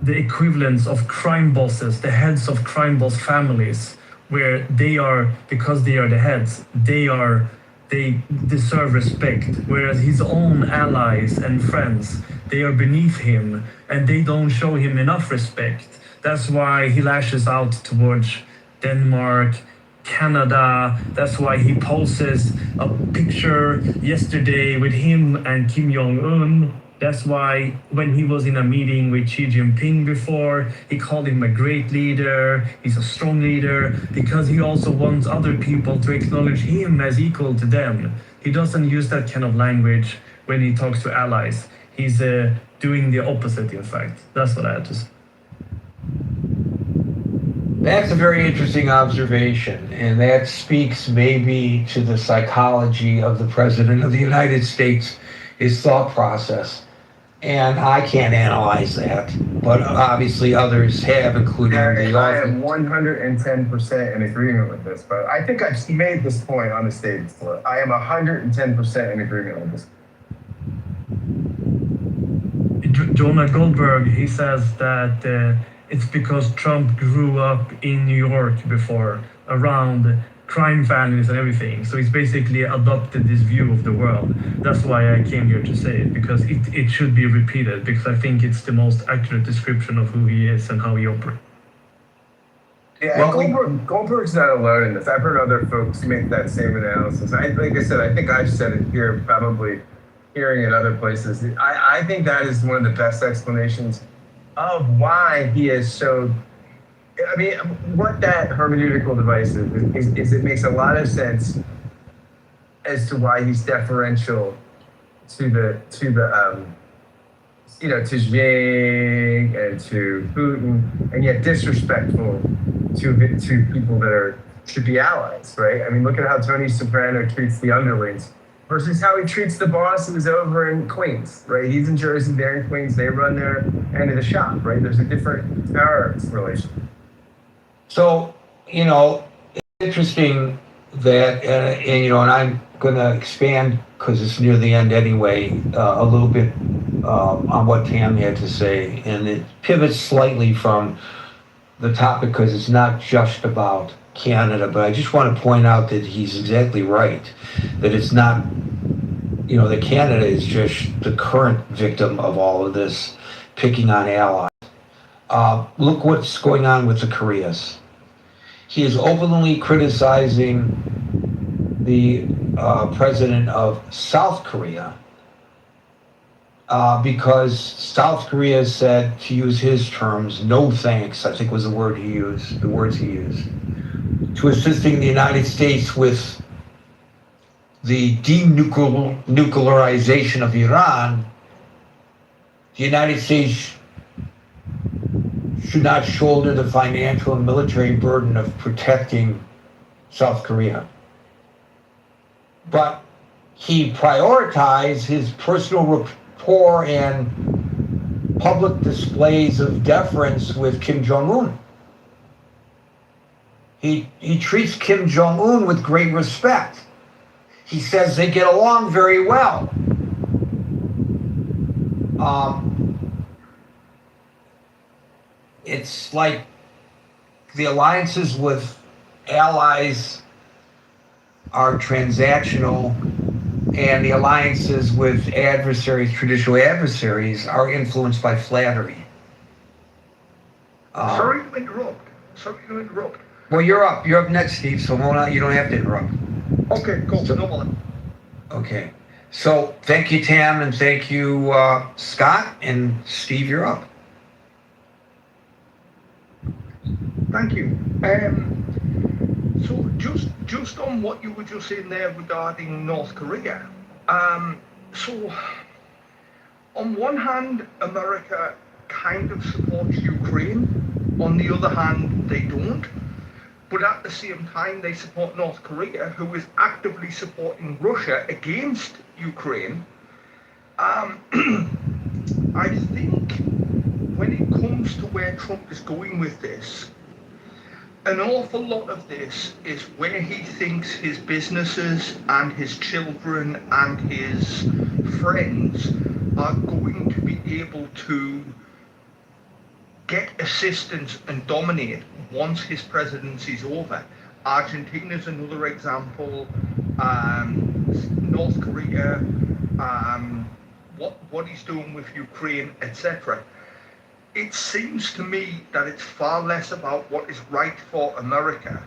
the equivalents of crime bosses, the heads of crime boss families, where they are, because they are the heads, they deserve respect, whereas his own allies and friends, they are beneath him and they don't show him enough respect. That's why he lashes out towards Denmark, Canada. That's why he poses a picture yesterday with him and Kim Jong-un. That's why when he was in a meeting with Xi Jinping before, he called him a great leader, he's a strong leader, because he also wants other people to acknowledge him as equal to them. He doesn't use that kind of language when he talks to allies. He's doing the opposite, in fact. That's what I had to say. That's a very interesting observation, and that speaks maybe to the psychology of the President of the United States, his thought process. And I can't analyze that, but obviously others have, including the I am 110% in agreement with this, but I think I've made this point on the stage before. I am 110% in agreement with this. Jonah Goldberg, he says that it's because Trump grew up in New York before, around crime families and everything. So he's basically adopted this view of the world. That's why I came here to say it, because it should be repeated, because I think it's the most accurate description of who he is and how he operates. Yeah, Well, Goldberg's not alone in this. I've heard other folks make that same analysis. Like I said, I think I've said it here, probably hearing it other places. I think that is one of the best explanations of why he is so. I mean, what that hermeneutical device is it makes a lot of sense as to why he's deferential to the to Xi and to Putin, and yet disrespectful to people that should be allies, right? I mean, look at how Tony Soprano treats the underlings versus how he treats the bosses over in Queens, right? He's in Jersey, they're in Queens, they run their end of the shop, right? There's a different power relation. So, it's interesting that, and I'm going to expand, because it's near the end anyway, a little bit on what Tam had to say. And it pivots slightly from the topic, because it's not just about Canada, but I just want to point out that he's exactly right, that it's not, that Canada is just the current victim of all of this picking on allies. Look what's going on with the Koreas. He is openly criticizing the president of South Korea because South Korea said, to use his terms, no thanks, I think was the words he used, to assisting the United States with the denuclearization of Iran. The United States should not shoulder the financial and military burden of protecting South Korea. But he prioritized his personal rapport and public displays of deference with Kim Jong-un. He treats Kim Jong-un with great respect. He says they get along very well. It's like the alliances with allies are transactional, and the alliances with adversaries, traditional adversaries, are influenced by flattery. Sorry to interrupt. Well, you're up. You're up next, Steve, so you don't have to interrupt. Okay, cool. No problem. Okay. So thank you, Tam, and thank you, Scott, and Steve, you're up. Thank you. So just on what you were just saying there regarding North Korea. So on one hand, America kind of supports Ukraine. On the other hand, they don't. But at the same time, they support North Korea, who is actively supporting Russia against Ukraine. I think when it comes to where Trump is going with this, an awful lot of this is where he thinks his businesses and his children and his friends are going to be able to get assistance and dominate once his presidency's over. Argentina's another example, North Korea, what he's doing with Ukraine, etc. It seems to me that it's far less about what is right for America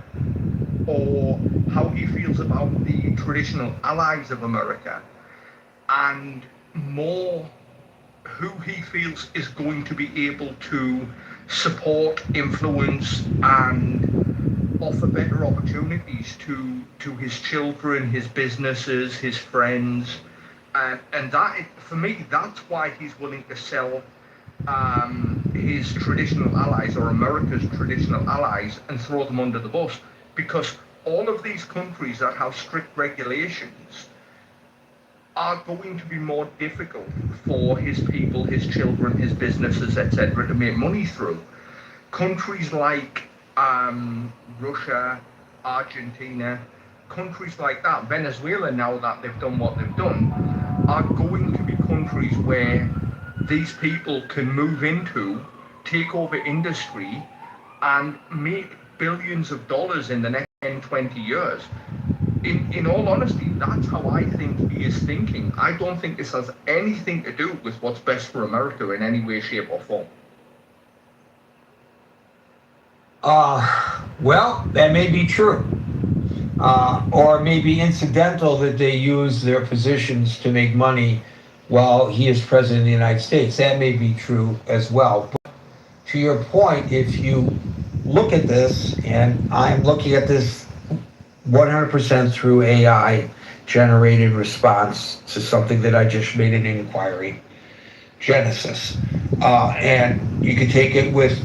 or how he feels about the traditional allies of America, and more who he feels is going to be able to support, influence, and offer better opportunities to his children, his businesses, his friends, and that, for me, that's why he's willing to sell his traditional allies, or America's traditional allies, and throw them under the bus, because all of these countries that have strict regulations are going to be more difficult for his people, his children, his businesses, etc. to make money through. Countries like Russia, Argentina, countries like that, Venezuela, now that they've done what they've done, are going to be countries where these people can move into, take over industry, and make billions of dollars in the next 10, 20 years. In all honesty, that's how I think he is thinking. I don't think this has anything to do with what's best for America in any way, shape, or form. Well, that may be true. Or maybe incidental that they use their positions to make money while he is president of the United States. That may be true as well. But to your point, if you look at this, and I'm looking at this 100% through AI generated response to something that I just made an inquiry, Genesis. And you can take it with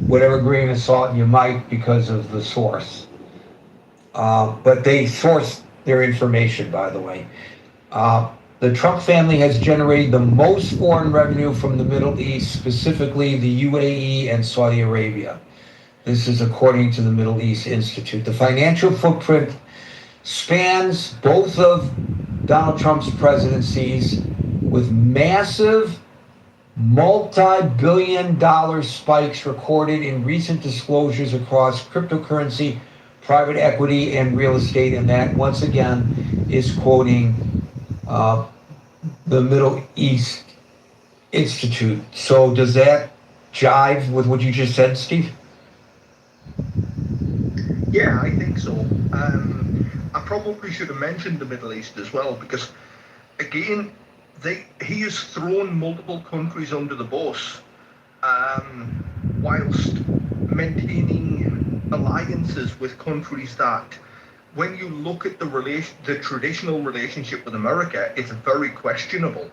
whatever grain of salt you might because of the source. But they source their information, by the way. The Trump family has generated the most foreign revenue from the Middle East, specifically the UAE and Saudi Arabia. This is according to the Middle East Institute. The financial footprint spans both of Donald Trump's presidencies, with massive multi-billion-dollar spikes recorded in recent disclosures across cryptocurrency, private equity, and real estate. And that, once again, is quoting the Middle East Institute. So does that jive with what you just said, Steve? Yeah, I think so. I probably should have mentioned the Middle East as well, because again, he has thrown multiple countries under the bus, whilst maintaining alliances with countries that, when you look at the traditional relationship with America, it's very questionable.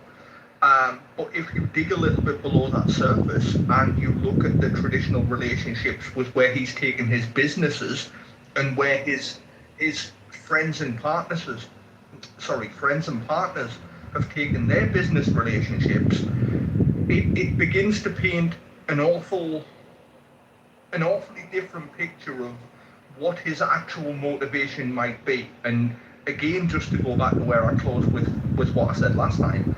But if you dig a little bit below that surface and you look at the traditional relationships with where he's taken his businesses and where his friends and partners have taken their business relationships, it begins to paint an awfully different picture of what his actual motivation might be. And again, just to go back to where I closed with what I said last time,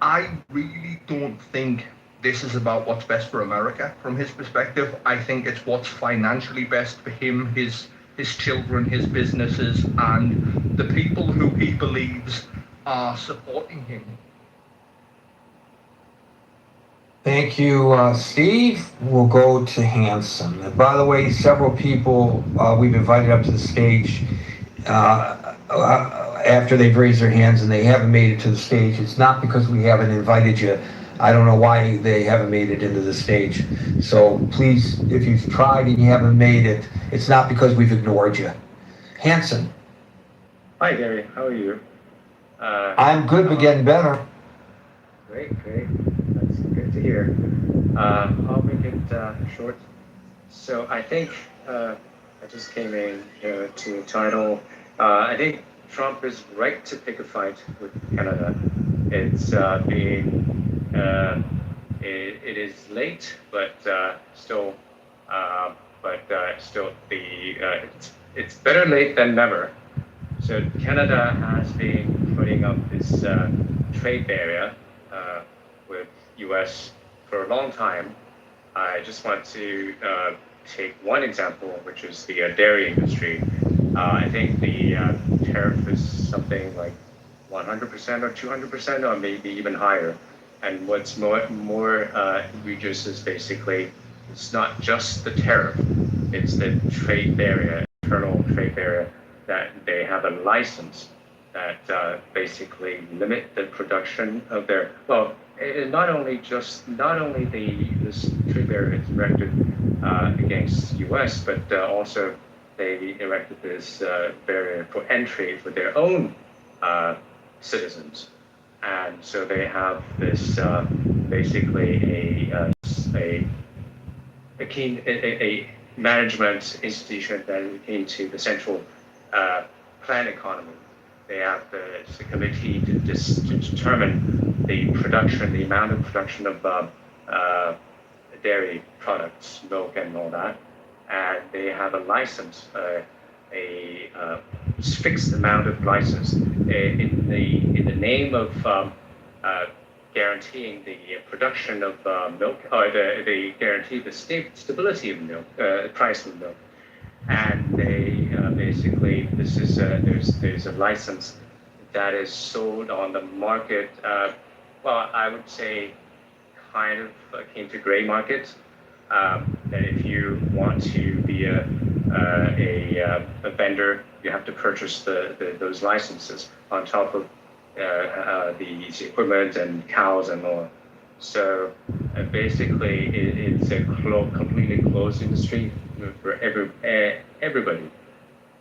I really don't think this is about what's best for America from his perspective. I think it's what's financially best for him, his children, his businesses, and the people who he believes are supporting him. Thank you, Steve. We'll go to Hanson. And by the way, several people we've invited up to the stage after they've raised their hands, and they haven't made it to the stage. It's not because we haven't invited you. I don't know why they haven't made it into the stage. So please, if you've tried and you haven't made it, it's not because we've ignored you. Hanson. Hi, Gary. How are you? I'm good, but getting better. Great. That's good to hear. I'll make it short. So I think I just came in to title. I think Trump is right to pick a fight with Canada. It's it is late, but still it's better late than never. So Canada has been putting up this trade barrier with U.S. for a long time. I just want to take one example, which is the dairy industry. I think the tariff is something like 100% or 200% or maybe even higher. And what's more egregious is basically it's not just the tariff, it's the trade barrier, internal trade barrier, that they have a license that basically limit the production of their, well, not only this trade barrier is directed against U.S., but also they erected this barrier for entry for their own citizens. And so they have this basically a management institution that is akin to the central plan economy. They have the committee to determine the production, the amount of production of dairy products, milk, and all that. And they have a license, a fixed amount of license in the name of guaranteeing the production of milk, or they guarantee the stability of milk, price of milk. And they basically, this is there's a license that is sold on the market. Well, I would say kind of akin to gray market. That if you want to be a vendor, you have to purchase those licenses on top of the equipment and cows and more. So basically, it's a completely closed industry for everybody.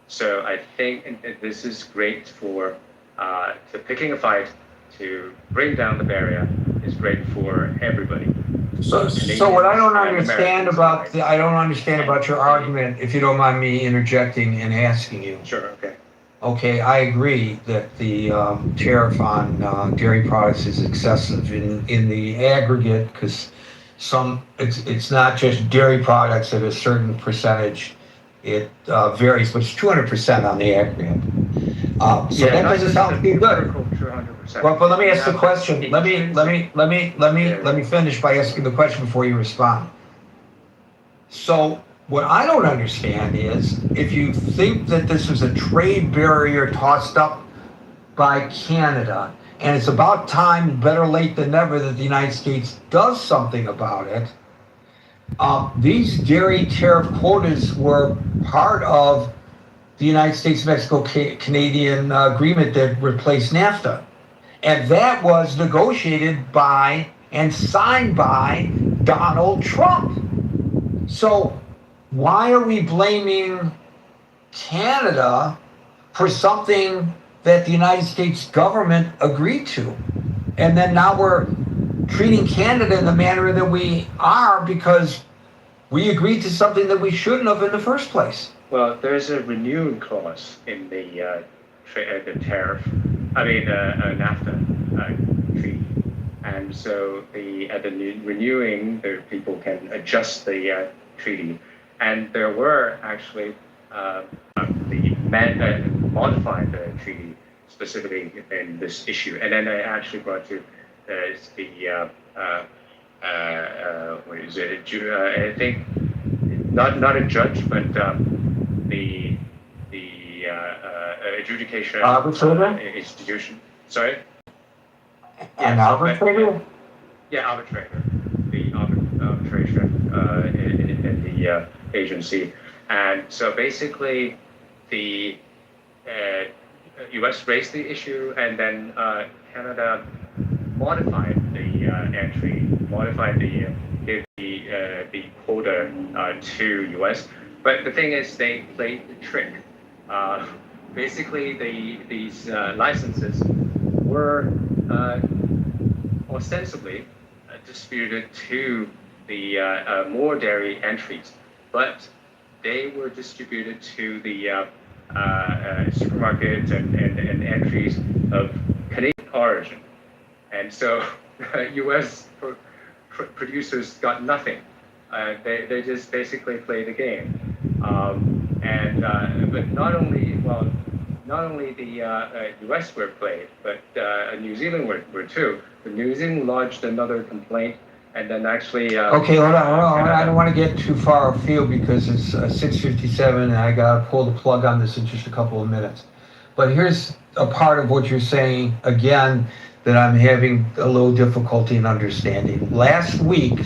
So I think this is great for to picking a fight to bring down the barrier is great for everybody. So what I don't understand about your argument, if you don't mind me interjecting and asking you. Sure. Okay. Okay, I agree that the tariff on dairy products is excessive in the aggregate, because it's not just dairy products at a certain percentage. It varies, but it's 200% on the aggregate. So that doesn't sound too good. 200%. Well, but let me ask the question. Let me finish by asking the question before you respond. So what I don't understand is, if you think that this is a trade barrier tossed up by Canada, and it's about time, better late than never, that the United States does something about it. These dairy tariff quotas were part of the United States-Mexico-Canadian agreement that replaced NAFTA. And that was negotiated by and signed by Donald Trump. So why are we blaming Canada for something that the United States government agreed to? And then now we're treating Canada in the manner that we are because we agreed to something that we shouldn't have in the first place. Well, there's a renewing clause in the tariff, NAFTA treaty. And so the renewing, the people can adjust the treaty. And there were actually modified the treaty specifically in this issue. And then I actually brought to what is it? I think not a judge, but the adjudication institution. Sorry. An arbitrator? Yeah, arbitrator. The arbitration in the agency. And so basically, the U.S. raised the issue, and then Canada modified the entry, modified the quota to U.S. But the thing is, they played the trick. Basically, these licenses were ostensibly distributed to the more dairy entries, but they were distributed to the supermarkets and entries of Canadian origin. And so U.S. producers got nothing. They just basically play the game. But not only the U.S. were played, but New Zealand were too. But New Zealand lodged another complaint, and then actually. Okay, hold on. I don't want to get too far afield because it's 6:57, and I gotta pull the plug on this in just a couple of minutes. But here's a part of what you're saying again that I'm having a little difficulty in understanding. Last week,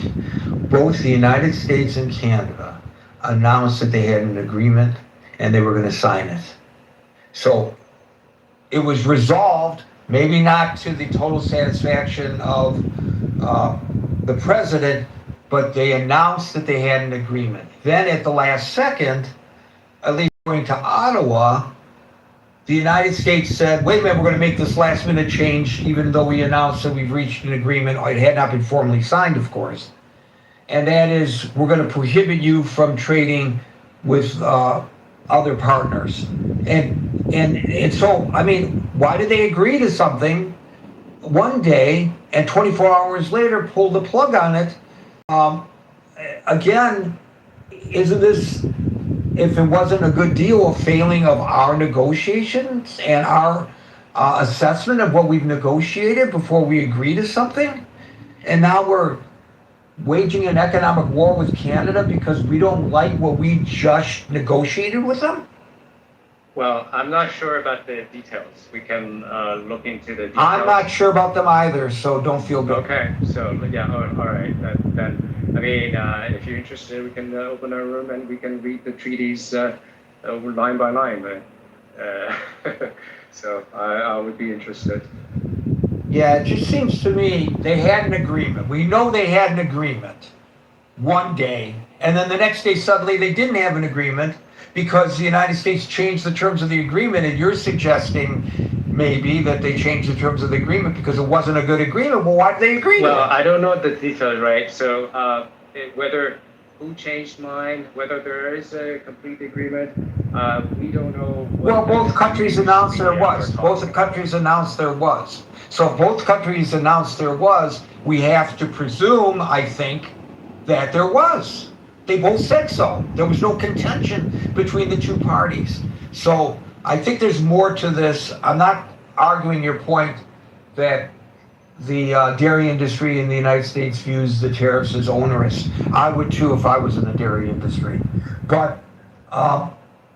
both the United States and Canada announced that they had an agreement and they were going to sign it. So it was resolved, maybe not to the total satisfaction of the president, but they announced that they had an agreement. Then at the last second, at least according to Ottawa, the United States said, wait a minute, we're going to make this last minute change, even though we announced that we've reached an agreement. It had not been formally signed, of course. And that is, we're going to prohibit you from trading with other partners. And so, I mean, why did they agree to something one day and 24 hours later pull the plug on it? Again, isn't this, if it wasn't a good deal, a failing of our negotiations and our assessment of what we've negotiated before we agree to something? And now we're waging an economic war with Canada because we don't like what we just negotiated with them? Well, I'm not sure about the details. We can look into the details. I'm not sure about them either, so don't feel good. Okay, so yeah, all right. Then, I mean, if you're interested, we can open our room and we can read the treaties line by line. So I would be interested. Yeah, it just seems to me they had an agreement. We know they had an agreement one day, and then the next day suddenly they didn't have an agreement because the United States changed the terms of the agreement, and you're suggesting maybe that they changed the terms of the agreement because it wasn't a good agreement. Well, why did they agree to it? Well, I don't know the details, right? So whether who changed mine, whether there is a complete agreement, we don't know. Well, both countries announced there was. Both countries announced there was. So if both countries announced there was, we have to presume, I think, that there was. They both said so. There was no contention between the two parties. So I think there's more to this. I'm not arguing your point that the dairy industry in the United States views the tariffs as onerous. I would too if I was in the dairy industry. But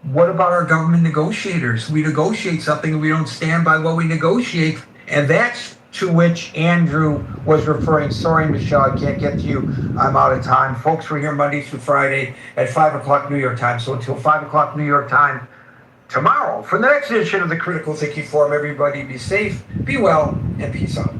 what about our government negotiators? We negotiate something and we don't stand by what we negotiate. And that's to which Andrew was referring. Sorry, Michelle, I can't get to you. I'm out of time. Folks, we're here Monday through Friday at 5 o'clock New York time. So until 5 o'clock New York time tomorrow, for the next edition of the Critical Thinking Forum, everybody be safe, be well, and peace out.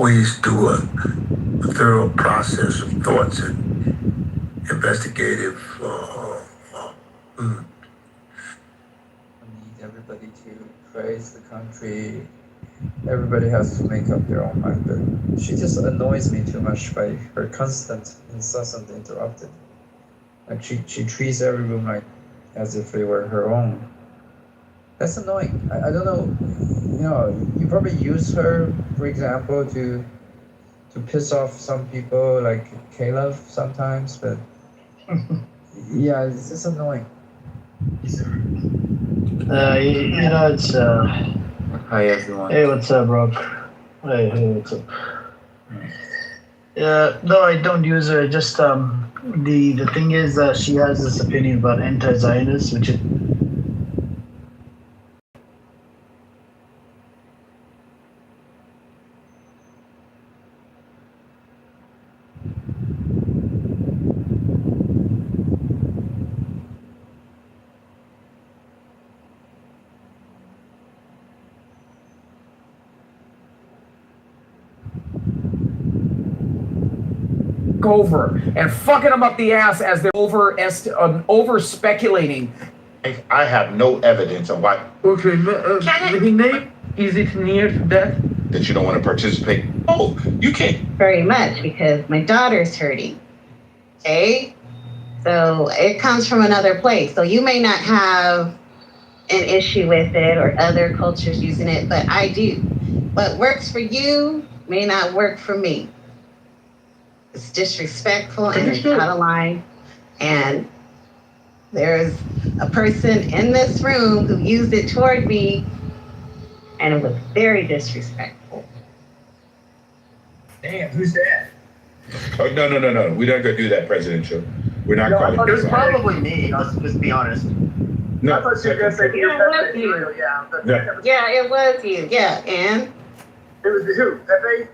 always do a thorough process of thoughts and investigative. We need everybody to praise the country. Everybody has to make up their own mind, but she just annoys me too much by her constant, incessant interrupting. Like she treats every room like as if they were her own. That's annoying. I don't know. You know, you probably use her, for example, to piss off some people like Caleb sometimes, but yeah, it's just annoying. You know, it's Hi everyone. hey, what's up, Rock? Hey, what's up? Yeah, no, I don't use her. Just the thing is, she has this opinion about anti-Zionists, which is Over and fucking them up the ass as they're over speculating. I have no evidence of why. Okay, name, is it near to death? That you don't want to participate. Oh, you can't. Very much because my daughter's hurting. Okay? So it comes from another place. So you may not have an issue with it or other cultures using it, but I do. What works for you may not work for me. It's disrespectful and it's out of line. And there's a person in this room who used it toward me, and it was very disrespectful. Damn, who's that? Oh, no. We're not going to do that presidential. We're not calling It was you out. probably me, let's be honest. No. I thought you were going to say Yeah, it was you. Yeah, it was you. Yeah, and? It was who? Pepe?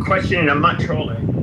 questioning. I'm not trolling.